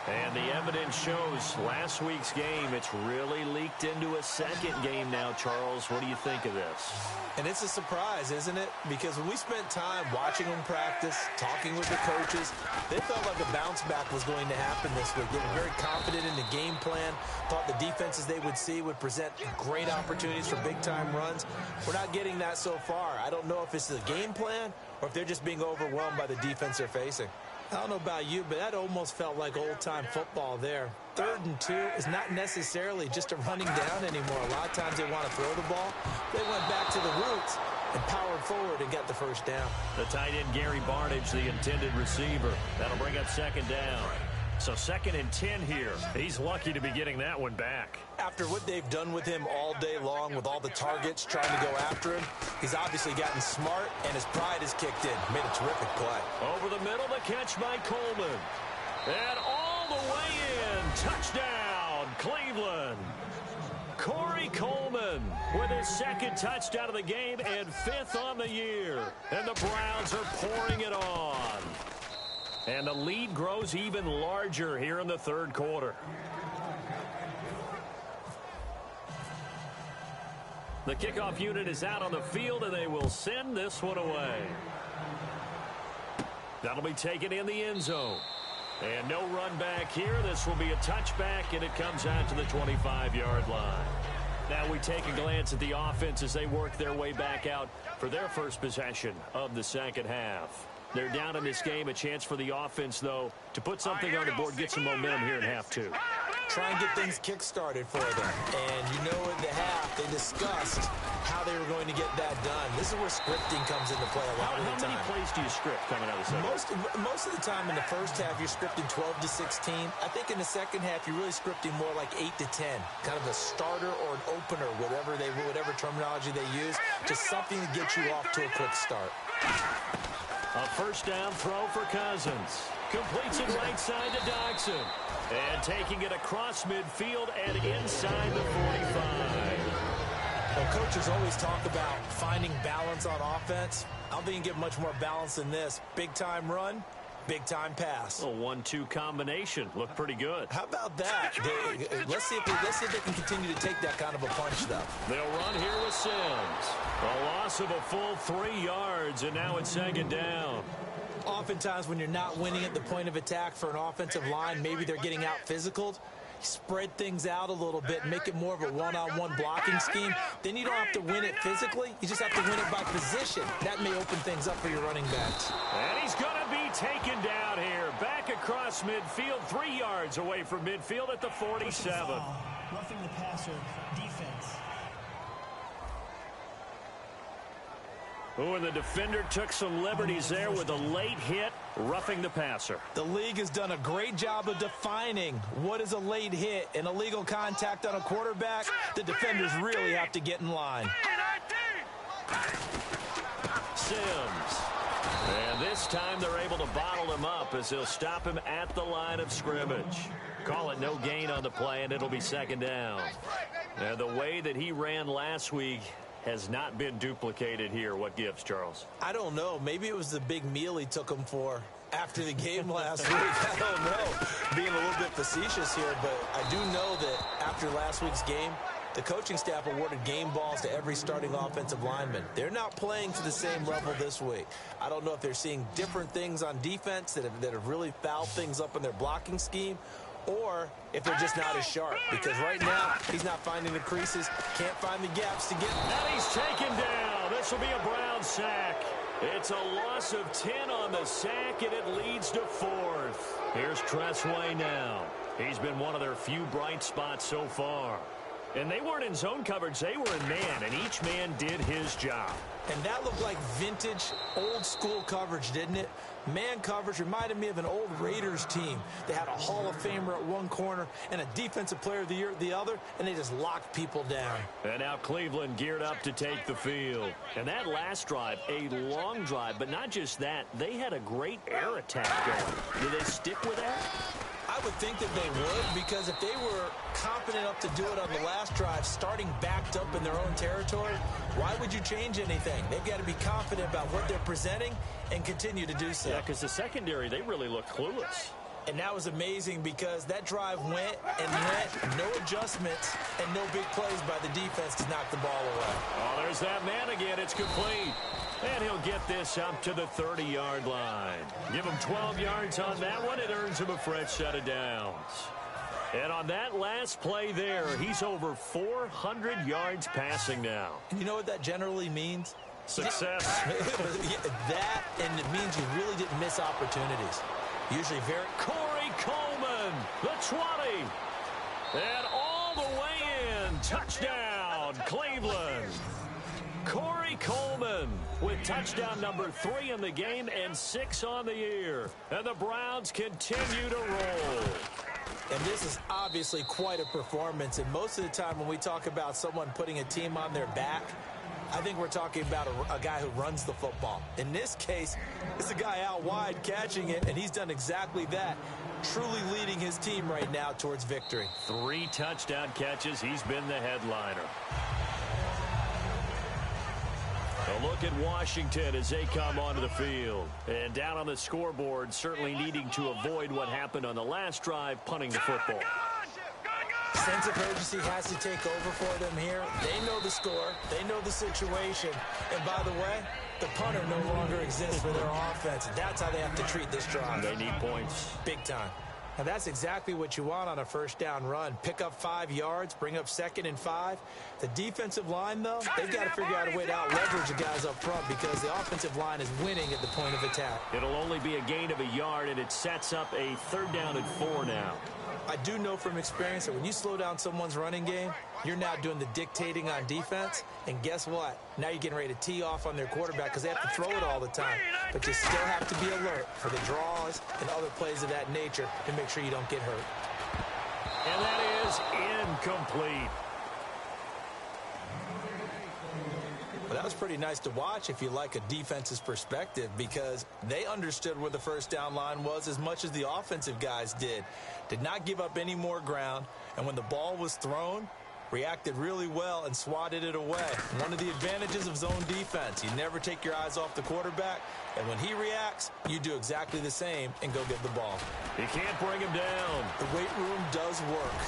And the evidence shows last week's game, it's really leaked into a second game now, Charles. What do you think of this? And it's a surprise, isn't it? Because when we spent time watching them practice, talking with the coaches, they felt like a bounce back was going to happen this week. They were very confident in the game plan, thought the defenses they would see would present great opportunities for big-time runs. We're not getting that so far. I don't know if it's the game plan or if they're just being overwhelmed by the defense they're facing. I don't know about you, but that almost felt like old-time football there. 3rd and 2 is not necessarily just a running down anymore. A lot of times they want to throw the ball. They went back to the roots and powered forward and got the first down. The tight end, Gary Barnidge, the intended receiver. That'll bring up second down. So 2nd and 10 here. He's lucky to be getting that one back. After what they've done with him all day long with all the targets trying to go after him, he's obviously gotten smart, and his pride has kicked in. Made a terrific play. Over the middle, the catch by Coleman. And all the way in. Touchdown, Cleveland. Corey Coleman with his 2nd touchdown of the game and 5th on the year. And the Browns are pouring it on. And the lead grows even larger here in the 3rd quarter. The kickoff unit is out on the field, and they will send this one away. That'll be taken in the end zone. And no run back here. This will be a touchback, and it comes out to the 25-yard line. Now we take a glance at the offense as they work their way back out for their first possession of the 2nd half. They're down in this game. A chance for the offense, though, to put something on the board, get some momentum here in half 2. Try and get things kick-started for them. And you know in the half, they discussed how they were going to get that done. This is where scripting comes into play a lot of the time. How many plays do you script coming out of the second? Most of the time in the first half, you're scripting 12 to 16. I think in the second half, you're really scripting more like 8 to 10. Kind of a starter or an opener, whatever terminology they use, just something to get you off to a quick start. A first down throw for Cousins. Completes it right side to Dodson. And taking it across midfield and inside the 45. Well, coaches always talk about finding balance on offense. I don't think you can get much more balance than this. Big-time run, big-time pass. A 1-2 combination. Looked pretty good. How about that? Let's see if they can continue to take that kind of a punch, though. They'll run here with Sims. A loss of a full 3 yards, and now it's 2nd down. Oftentimes when you're not winning at the point of attack for an offensive line, maybe they're getting out physical. Spread things out a little bit, make it more of a one-on-one blocking scheme. Then you don't have to win it physically. You just have to win it by position. That may open things up for your running backs. And he's going to be taken down here. Back across midfield, 3 yards away from midfield at the 47. Roughing the passer defense. Oh, and the defender took some liberties there with a late hit, roughing the passer. The league has done a great job of defining what is a late hit. An illegal contact on a quarterback, the defenders really have to get in line. Sims. And this time they're able to bottle him up as they'll stop him at the line of scrimmage. Call it no gain on the play, and it'll be 2nd down. Now, the way that he ran last week has not been duplicated here. What gives, Charles? I don't know. Maybe it was the big meal he took him for after the game last week. I don't know. Being a little bit facetious here, but I do know that after last week's game, the coaching staff awarded game balls to every starting offensive lineman. They're not playing to the same level this week. I don't know if they're seeing different things on defense that have really fouled things up in their blocking scheme, or if they're just not as sharp. Because right now, he's not finding the creases, can't find the gaps to get. And he's taken down. This will be a Brown sack. It's a loss of 10 on the sack, and it leads to 4th. Here's Tressway now. He's been one of their few bright spots so far. And they weren't in zone coverage. They were in man, and each man did his job. And that looked like vintage, old-school coverage, didn't it? Man coverage reminded me of an old Raiders team. They had a Hall of Famer at one corner and a Defensive Player of the Year at the other, and they just locked people down. And now Cleveland geared up to take the field. And that last drive, a long drive, but not just that. They had a great air attack going. Do they stick with that? I would think that they would, because if they were confident enough to do it on the last drive, starting backed up in their own territory, why would you change anything? They've got to be confident about what they're presenting and continue to do so. Yeah, because the secondary, they really looked clueless. And that was amazing because that drive went and went, no adjustments and no big plays by the defense to knock the ball away. Oh, there's that man again. It's complete. And he'll get this up to the 30-yard line. Give him 12 yards on that one. It earns him a fresh set of downs. And on that last play there, he's over 400 yards passing now. And you know what that generally means? Success. That, and it means you really didn't miss opportunities. Usually very... Corey Coleman, the 20. And all the way in. Touchdown, Cleveland. Corey Coleman with touchdown number 3 in the game and 6 on the year. And the Browns continue to roll. And this is obviously quite a performance. And most of the time when we talk about someone putting a team on their back, I think we're talking about a guy who runs the football. In this case, it's a guy out wide catching it, and he's done exactly that, truly leading his team right now towards victory. 3 touchdown catches. He's been the headliner. A look at Washington as they come onto the field. And down on the scoreboard, certainly needing to avoid what happened on the last drive, punting the football. Sense of urgency has to take over for them here. They know the score. They know the situation. And by the way, the punter no longer exists for their offense. That's how they have to treat this drive. They need points. Big time. Now, that's exactly what you want on a first down run. Pick up 5 yards, bring up 2nd and 5. The defensive line, though, they've got to figure out a way to out-leverage the guys up front because the offensive line is winning at the point of attack. It'll only be a gain of a yard, and it sets up a 3rd down and 4 now. I do know from experience that when you slow down someone's running game, you're now doing the dictating on defense. And guess what? Now you're getting ready to tee off on their quarterback because they have to throw it all the time. But you still have to be alert for the draws and other plays of that nature to make sure you don't get hurt. And that is incomplete. Well, that was pretty nice to watch if you like a defense's perspective because they understood where the first down line was as much as the offensive guys did. Did not give up any more ground, and when the ball was thrown, reacted really well and swatted it away. One of the advantages of zone defense, you never take your eyes off the quarterback, and when he reacts, you do exactly the same and go get the ball. You can't bring him down. The weight room does work.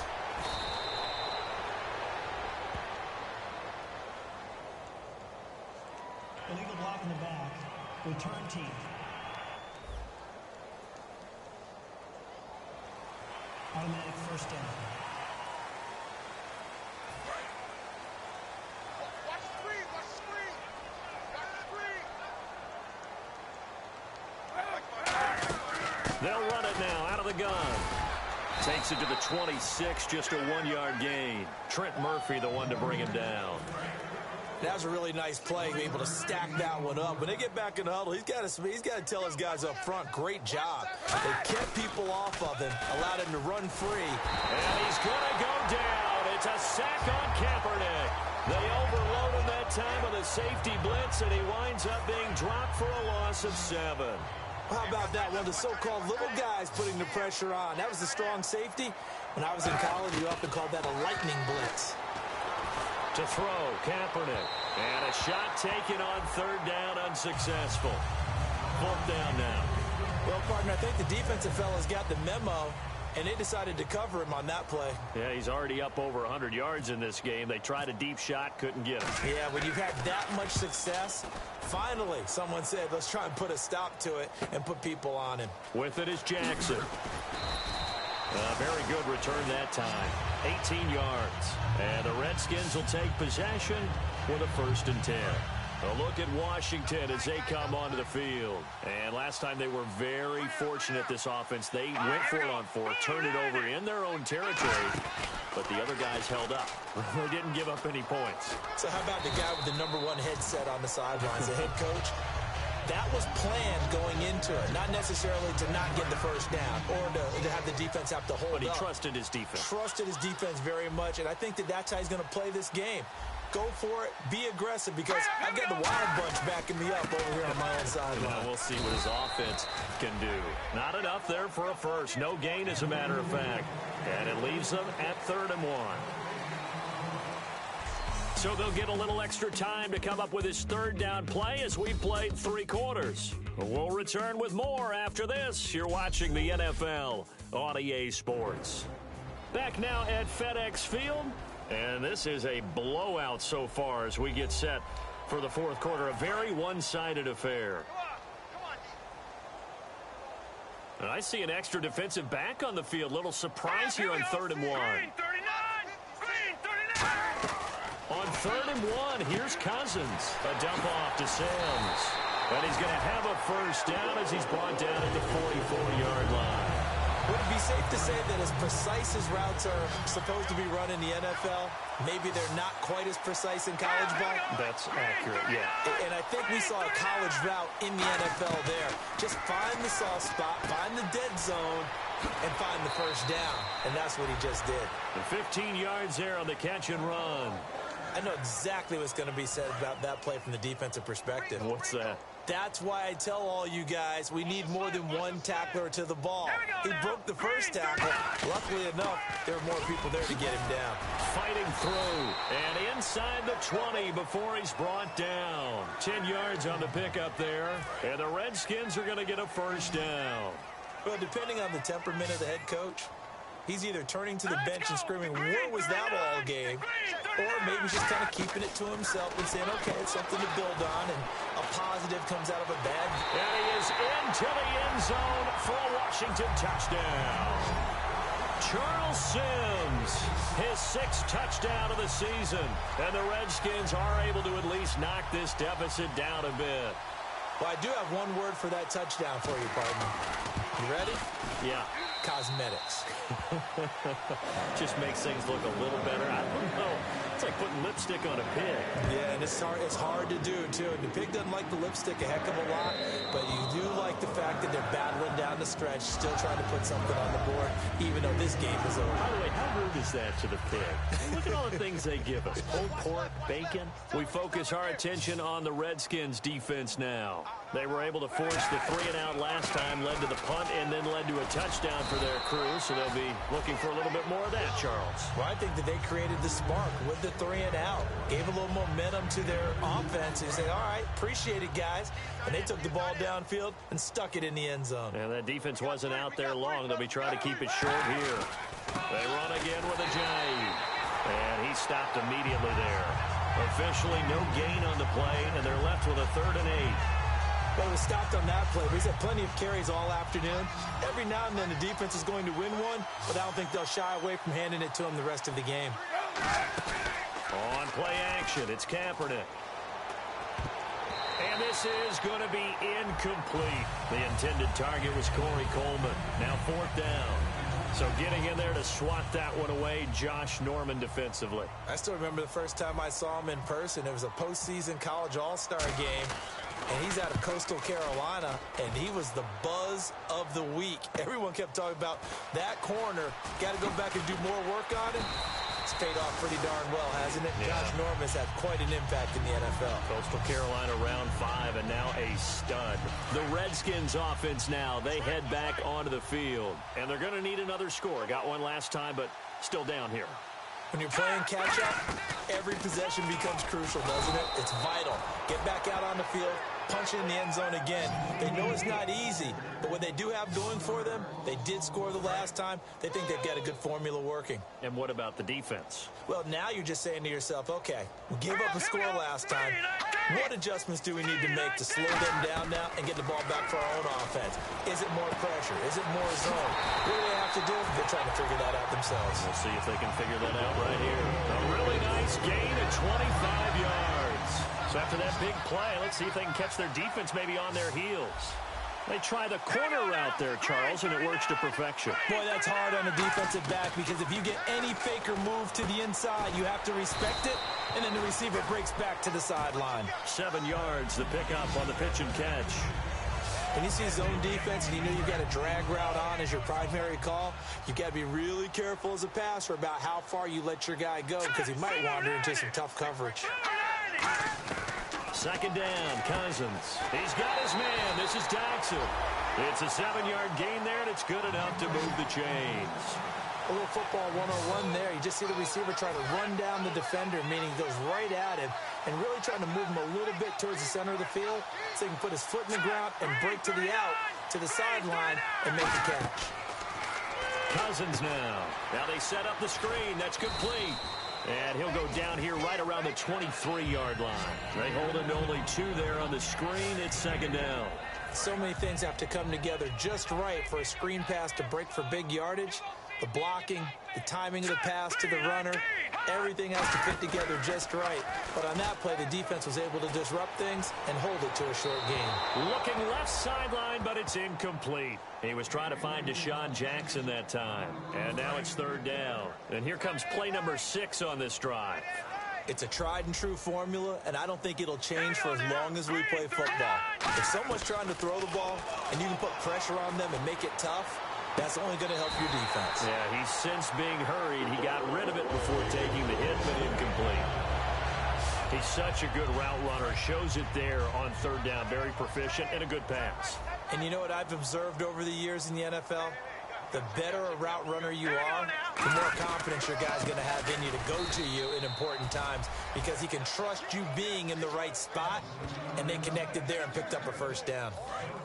Illegal block in the back. Return team. Automatic first down. Watch the screen, watch the screen. Watch the screen. They'll run it now out of the gun. Takes it to the 26, just a 1-yard gain. Trent Murphy, the one to bring him down. That was a really nice play, being able to stack that one up. When they get back in the huddle, he's got to tell his guys up front, great job. They kept people off of him, allowed him to run free. And he's going to go down. It's a sack on Kaepernick. They overload him that time with a safety blitz, and he winds up being dropped for a loss of 7. How about that one? The so-called little guys putting the pressure on. That was the strong safety. When I was in college, we often called that a lightning blitz. To throw, Kaepernick. And a shot taken on 3rd down, unsuccessful. 4th down now. Well, partner, I think the defensive fellas got the memo, and they decided to cover him on that play. Yeah, he's already up over 100 yards in this game. They tried a deep shot, couldn't get him. Yeah, when you've had that much success, finally someone said, let's try and put a stop to it and put people on him. With it is Jackson. Very good return that time. 18 yards. And the Redskins will take possession with a 1st and 10. A look at Washington as they come onto the field. And last time they were very fortunate, this offense. They went for it on 4, turned it over in their own territory, but the other guys held up. They didn't give up any points. So how about the guy with the #1 headset on the sidelines, the head coach? That was planned going into it, not necessarily to not get the first down or to have the defense have to hold up. But he trusted his defense. Trusted his defense very much, and I think that's how he's going to play this game. Go for it, be aggressive, because I've got the Wild Bunch backing me up over here on my own sideline. We'll see what his offense can do. Not enough there for a first. No gain, as a matter of fact. And it leaves them at 3rd and 1. So they'll get a little extra time to come up with his 3rd down play as we played 3 quarters. We'll return with more after this. You're watching the NFL on EA Sports. Back now at FedEx Field. And this is a blowout so far as we get set for the 4th quarter. A very one-sided affair. And I see an extra defensive back on the field. Little surprise here on 3rd and 1. On 3rd and 1, here's Cousins. A dump off to Sims. And he's going to have a first down as he's brought down at the 44-yard line. Would it be safe safe to say that as precise as routes are supposed to be run in the NFL, maybe they're not quite as precise in college ball? That's accurate, yeah. And I think we saw a college route in the NFL there. Just find the soft spot, find the dead zone, and find the first down. And that's what he just did. The 15 yards there on the catch and run. I know exactly what's going to be said about that play from the defensive perspective. What's that? That's why I tell all you guys we need more than one tackler to the ball. He broke the first tackle. Luckily enough, there were more people there to get him down. Fighting through and inside the 20 before he's brought down. 10 yards on the pickup there. And the Redskins are going to get a first down. Well, depending on the temperament of the head coach, he's either turning to the bench and screaming, "Where was that all game?" Or maybe just kind of keeping it to himself and saying, okay, it's something to build on, and a positive comes out of a bad. And he is into the end zone for a Washington touchdown. Charles Sims, his 6th touchdown of the season. And the Redskins are able to at least knock this deficit down a bit. Well, I do have one word for that touchdown for you, partner. You ready? Yeah. Cosmetics. Just makes things look a little better. I don't know. It's like putting lipstick on a pig. Yeah, and it's hard to do, too. And the pig doesn't like the lipstick a heck of a lot, but you do like the fact that they're battling down the stretch, still trying to put something on the board, even though this game is over. By the way, how rude is that to the pig? Look at all the things they give us. Pulled pork, bacon. We focus our attention on the Redskins defense now. They were able to force the 3-and-out last time, led to the punt, and then led to a touchdown for their crew, so they'll be looking for a little bit more of that, Charles. Well, I think that they created the spark with the 3-and-out, gave a little momentum to their offense, and said, all right, appreciate it, guys. And they took the ball downfield and stuck it in the end zone. And that defense wasn't out there long. They'll be trying to keep it short here. They run again with a Jay, and he stopped immediately there. Officially no gain on the play, and they're left with a 3rd and 8. Well, it was stopped on that play. He's had plenty of carries all afternoon. Every now and then the defense is going to win one, but I don't think they'll shy away from handing it to him the rest of the game. On play action, it's Kaepernick. And this is going to be incomplete. The intended target was Corey Coleman. Now 4th down. So getting in there to swat that one away, Josh Norman defensively. I still remember the first time I saw him in person. It was a postseason college all-star game. And he's out of Coastal Carolina, and he was the buzz of the week. Everyone kept talking about that corner. Got to go back and do more work on it. It's paid off pretty darn well, hasn't it? Yeah. Josh Norman's had quite an impact in the NFL. Coastal Carolina round 5, and now a stud. The Redskins offense now, they head back onto the field. And they're going to need another score. Got one last time, but still down here. When you're playing catch-up, every possession becomes crucial, doesn't it? It's vital. Get back out on the field, punch in the end zone again. They know it's not easy, but what they do have going for them, they did score the last time. They think they've got a good formula working. And what about the defense? Well, now you're just saying to yourself, okay, we gave up a score last time. What adjustments do we need to make to slow them down now and get the ball back for our own offense? Is it more pressure? Is it more zone? What do they have to do? They're trying to figure that out themselves. We'll see if they can figure that out right here. A really nice gain of 25 yards. So after that big play, let's see if they can catch their defense maybe on their heels. They try the corner route there, Charles, and it works to perfection. Boy, that's hard on a defensive back because if you get any fake or move to the inside, you have to respect it, and then the receiver breaks back to the sideline. 7 yards, the pickup on the pitch and catch. When you see zone defense and you know you've got a drag route on as your primary call, you've got to be really careful as a passer about how far you let your guy go because he might wander into some tough coverage. 2nd down, Cousins. He's got his man. This is Daxon. It's a 7-yard gain there, and it's good enough to move the chains. A little football 101 there. You just see the receiver try to run down the defender, meaning he goes right at him, and really trying to move him a little bit towards the center of the field so he can put his foot in the ground and break to the out, to the sideline, and make the catch. Cousins now. Now they set up the screen. That's complete. And he'll go down here right around the 23-yard line. They hold him to only 2 there on the screen. It's 2nd down. So many things have to come together just right for a screen pass to break for big yardage. The blocking, the timing of the pass to the runner, everything has to fit together just right. But on that play, the defense was able to disrupt things and hold it to a short game. Looking left sideline, but it's incomplete. He was trying to find Deshaun Jackson that time. And now it's third down. And here comes play number 6 on this drive. It's a tried-and-true formula, and I don't think it'll change for as long as we play football. If someone's trying to throw the ball and you can put pressure on them and make it tough, that's only going to help your defense. Yeah, he's since being hurried. He got rid of it before taking the hit, but incomplete. He's such a good route runner. Shows it there on third down. Very proficient and a good pass. And you know what I've observed over the years in the NFL? The better a route runner you are, the more confidence your guy's going to have in you to go to you in important times because he can trust you being in the right spot, and they connected there and picked up a first down.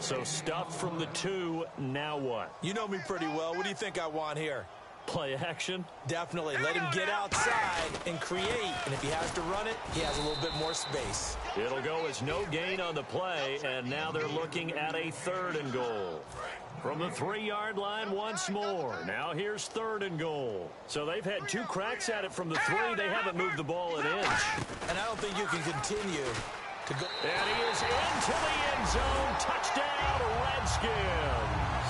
So stuff from the 2, now what? You know me pretty well. What do you think I want here? Play action? Definitely. Let him get outside and create, and if he has to run it, he has a little bit more space. It'll go as no gain on the play, and now they're looking at a 3rd and goal. From the 3-yard line once more. Now here's 3rd and goal. So they've had 2 cracks at it from the 3. They haven't moved the ball an inch. And I don't think you can continue to go. And he is into the end zone. Touchdown, Redskins.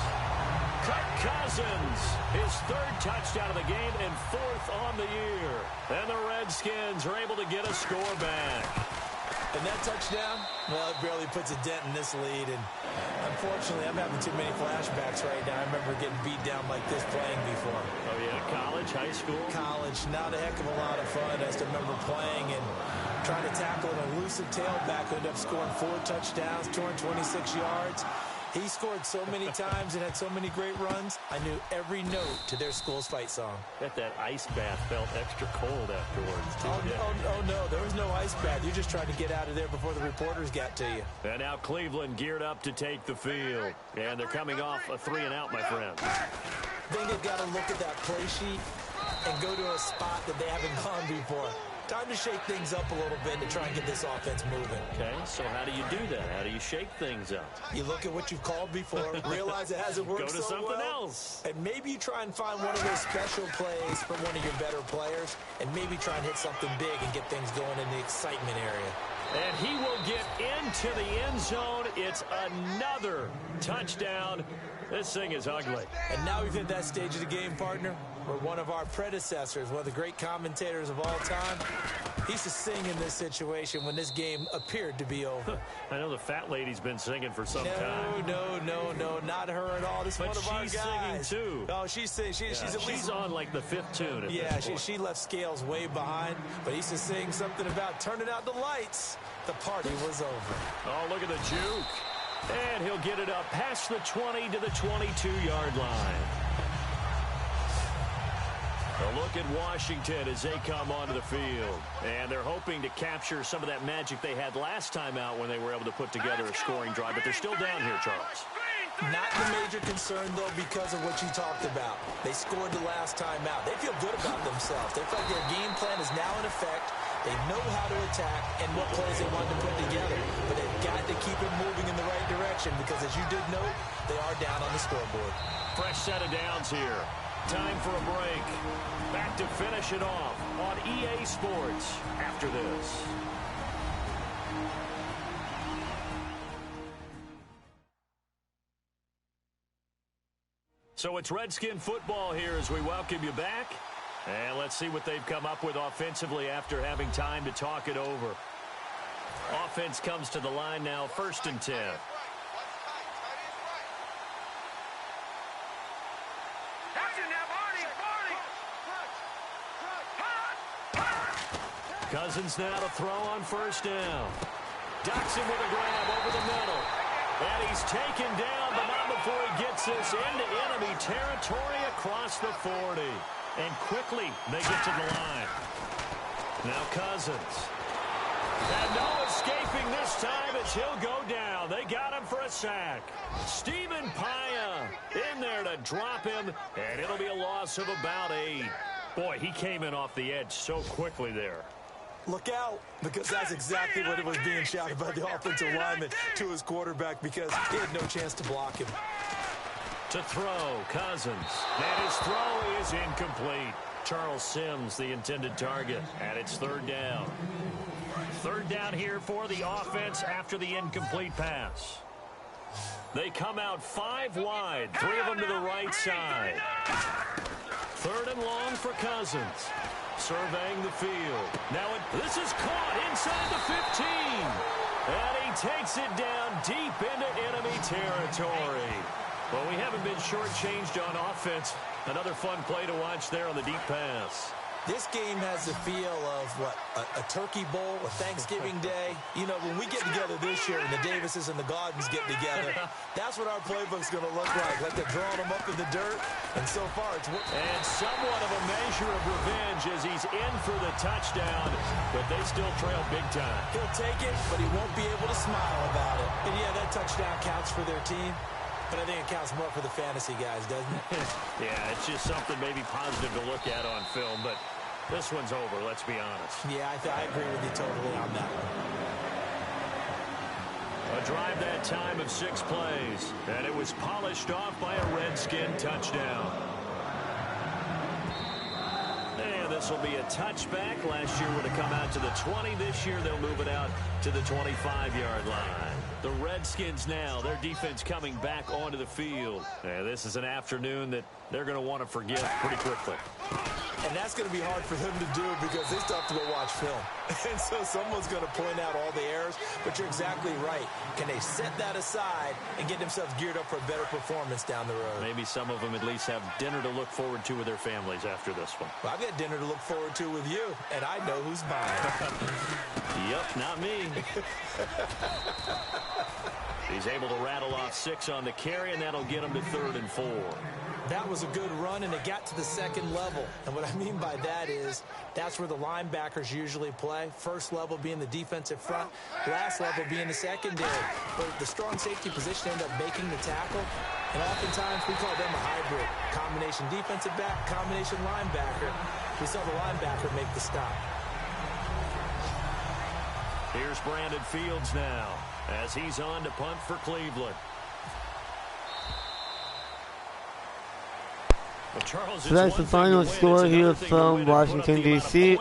Kirk Cousins, his 3rd touchdown of the game and 4th on the year. And the Redskins are able to get a score back. And that touchdown, well, it barely puts a dent in this lead. And unfortunately, I'm having too many flashbacks right now. I remember getting beat down like this playing before. Oh, yeah, college, high school? College, not a heck of a lot of fun. I just remember playing and trying to tackle an elusive tailback who ended up scoring 4 touchdowns, 226 yards. He scored so many times and had so many great runs, I knew every note to their school's fight song. Bet that ice bath felt extra cold afterwards, too. Oh, no, there was no ice bath. You're just trying to get out of there before the reporters got to you. And now Cleveland geared up to take the field. And they're coming off a 3-and-out, my friend. I think they've got to look at that play sheet and go to a spot that they haven't gone before. Time to shake things up a little bit to try and get this offense moving. Okay, so how do you do that? How do you shake things up? You look at what you've called before, realize it hasn't worked Go to so something well, else. and maybe you try and find one of those special plays from one of your better players, and maybe try and hit something big and get things going in the excitement area. And he will get into the end zone. It's another touchdown. This thing is ugly. And now we've hit that stage of the game, partner, where one of our predecessors, one of the great commentators of all time, he used to sing in this situation when this game appeared to be over. I know the fat lady's been singing for some time. No, not her at all. This is one of our guys. But she's singing, too. Oh, she's singing. She's on, like, the 5th tune at this point. She left Scales way behind, but he used to sing something about turning out the lights. The party was over. Oh, look at the juke. And he'll get it up past the 20 to the 22-yard line. A look at Washington as they come onto the field. And they're hoping to capture some of that magic they had last time out when they were able to put together a scoring drive. But they're still down here, Charles. Not the major concern, though, because of what you talked about. They scored the last time out. They feel good about themselves. They feel like their game plan is now in effect. They know how to attack and what plays they want to put together. But they've got to keep it moving in the right direction because, as you did note, they are down on the scoreboard. Fresh set of downs here. Time for a break. Back to finish it off on EA Sports after this. So it's Redskin football here as we welcome you back. And let's see what they've come up with offensively after having time to talk it over. Offense comes to the line now, 1st and 10. Cousins now to throw on 1st down. Ducks him with a grab over the middle. And he's taken down, but not before he gets this into enemy territory across the 40. And quickly they get to the line. Now Cousins. And no escaping this time as he'll go down. They got him for a sack. Stephen Paya in there to drop him, and it'll be a loss of about 8. Boy, he came in off the edge so quickly there. Look out, because that's exactly what it was being shouted by the offensive lineman to his quarterback because he had no chance to block him. To throw, Cousins. And his throw is incomplete. Charles Sims, the intended target, and it's third down. Third down here for the offense after the incomplete pass. They come out 5 wide, 3 of them to the right side. Third and long for Cousins. Surveying the field. Now this is caught inside the 15. And he takes it down deep into enemy territory. Well, we haven't been shortchanged on offense. Another fun play to watch there on the deep pass. This game has the feel of, a turkey bowl, a Thanksgiving day. You know, when we get together this year and the Davises and the Gardens get together, that's what our playbook's going to look like they're drawing them up in the dirt, and so far it's worked. And somewhat of a measure of revenge as he's in for the touchdown, but they still trail big time. He'll take it, but he won't be able to smile about it. And, yeah, that touchdown counts for their team. But I think it counts more for the fantasy guys, doesn't it? Yeah, it's just something maybe positive to look at on film, but this one's over, let's be honest. Yeah, I agree with you totally on that one. A drive that time of 6 plays, and it was polished off by a Redskin touchdown. And this will be a touchback. Last year would have come out to the 20. This year they'll move it out to the 25-yard line. The Redskins now, their defense coming back onto the field. And this is an afternoon that they're going to want to forget pretty quickly. And that's going to be hard for them to do because it's tough to go watch film. And so someone's going to point out all the errors, but you're exactly right. Can they set that aside and get themselves geared up for a better performance down the road? Maybe some of them at least have dinner to look forward to with their families after this one. Well, I've got dinner to look forward to with you, and I know who's buying. Yep, not me. He's able to rattle off 6 on the carry, and that'll get him to 3rd and 4. That was a good run, and it got to the second level. And what I mean by that is that's where the linebackers usually play. First level being the defensive front, last level being the secondary. But the strong safety position ended up making the tackle. And oftentimes we call them a hybrid. Combination defensive back, combination linebacker. We saw the linebacker make the stop. Here's Brandon Fields now as he's on to punt for Cleveland. Well, so that's the final score here from Washington, D.C.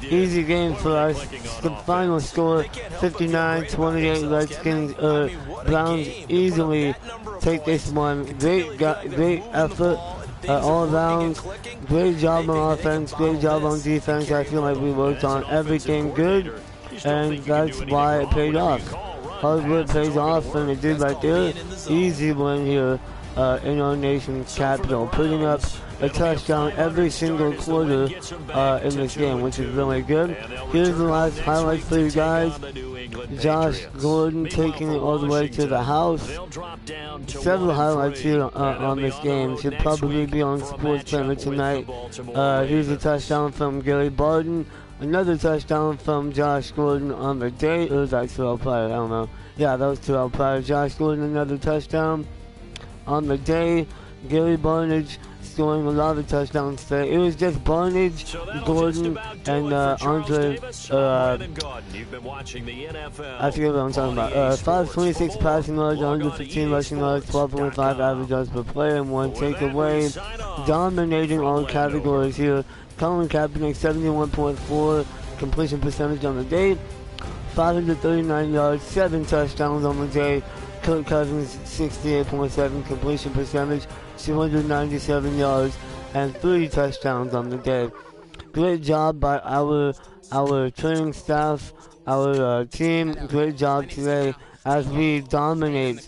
Easy game for us. The final score, 59-28. Redskins, Browns easily take this one. Great effort all around. Great job on offense, great job on defense. I feel like we worked on everything good, and that's why it paid off. Hard work pays off, and it did right there. Easy win here in our nation's capital, putting up a touchdown every single quarter in this game, which is really good. Here's the last highlights for you guys. Josh Gordon taking it all the way to the house. Several highlights here on this game. Should probably be on SportsCenter tonight. Here's a touchdown from Gary Barton. Another touchdown from Josh Gordon on the day. Or was that Terrell Pryor? I don't know. Yeah, that was Terrell Pryor. Josh Gordon, another touchdown on the day. Gary Barnage scoring a lot of touchdowns today. It was just Barnage, Gordon, and Andre. I forget what I'm talking about. 526 passing yards, 115 rushing yards, 12.5 average yards per play, and 1 takeaway. Dominating all categories here. Colin Kaepernick, 71.4 completion percentage on the day, 539 yards, 7 touchdowns on the day. Kirk Cousins, 68.7 completion percentage, 297 yards, and 3 touchdowns on the day. Great job by our training staff, our team. Great job today as we dominate,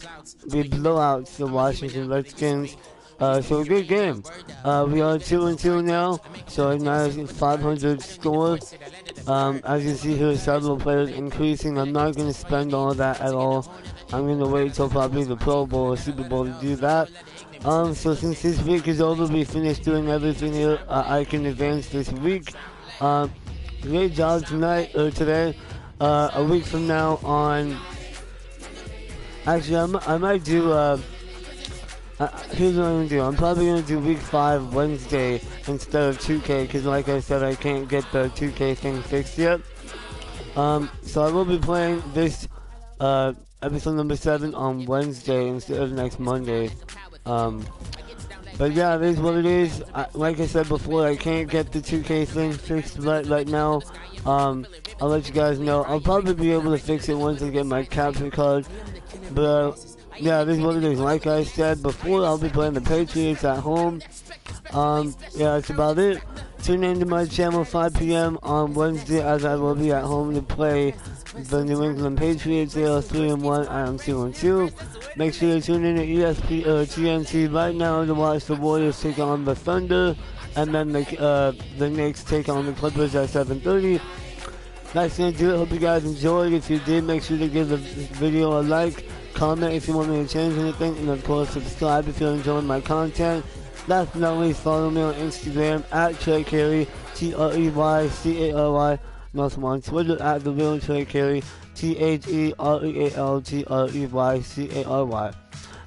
we blow out the Washington Redskins. So a good game. We are 2-2 now, so a nice 500 score. As you see here, several players increasing. I'm not going to spend all of that at all. I'm going to wait till probably the Pro Bowl or Super Bowl to do that. So since this week is over, we finished doing everything here I can advance this week. Great job today. A week from now on... Actually, I might do... here's what I'm going to do. I'm probably going to do week 5 Wednesday instead of 2K because like I said, I can't get the 2K thing fixed yet. So I will be playing this episode number 7 on Wednesday instead of next Monday. But yeah, it is what it is. Like I said before, I can't get the 2K thing fixed right now. I'll let you guys know. I'll probably be able to fix it once I get my capture card. But yeah, it is what it is. Like I said before, I'll be playing the Patriots at home. Yeah, that's about it. Tune in to my channel 5 p.m. on Wednesday, as I will be at home to play the New England Patriots. They are 3-1. I am 2-2. Make sure you tune in to TNT right now to watch the Warriors take on the Thunder, and then the Knicks take on the Clippers at 7:30. That's gonna do it. Hope you guys enjoyed. If you did, make sure to give the video a like, comment if you want me to change anything, and of course subscribe if you're enjoying my content. Last but not least, follow me on Instagram at Trey Carey, TreyCary. And also on Twitter at The Real Trey Carey, TheRealTreyCary.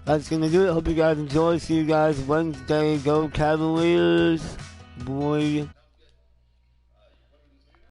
That's gonna do it. Hope you guys enjoy. See you guys Wednesday. Go Cavaliers, boy.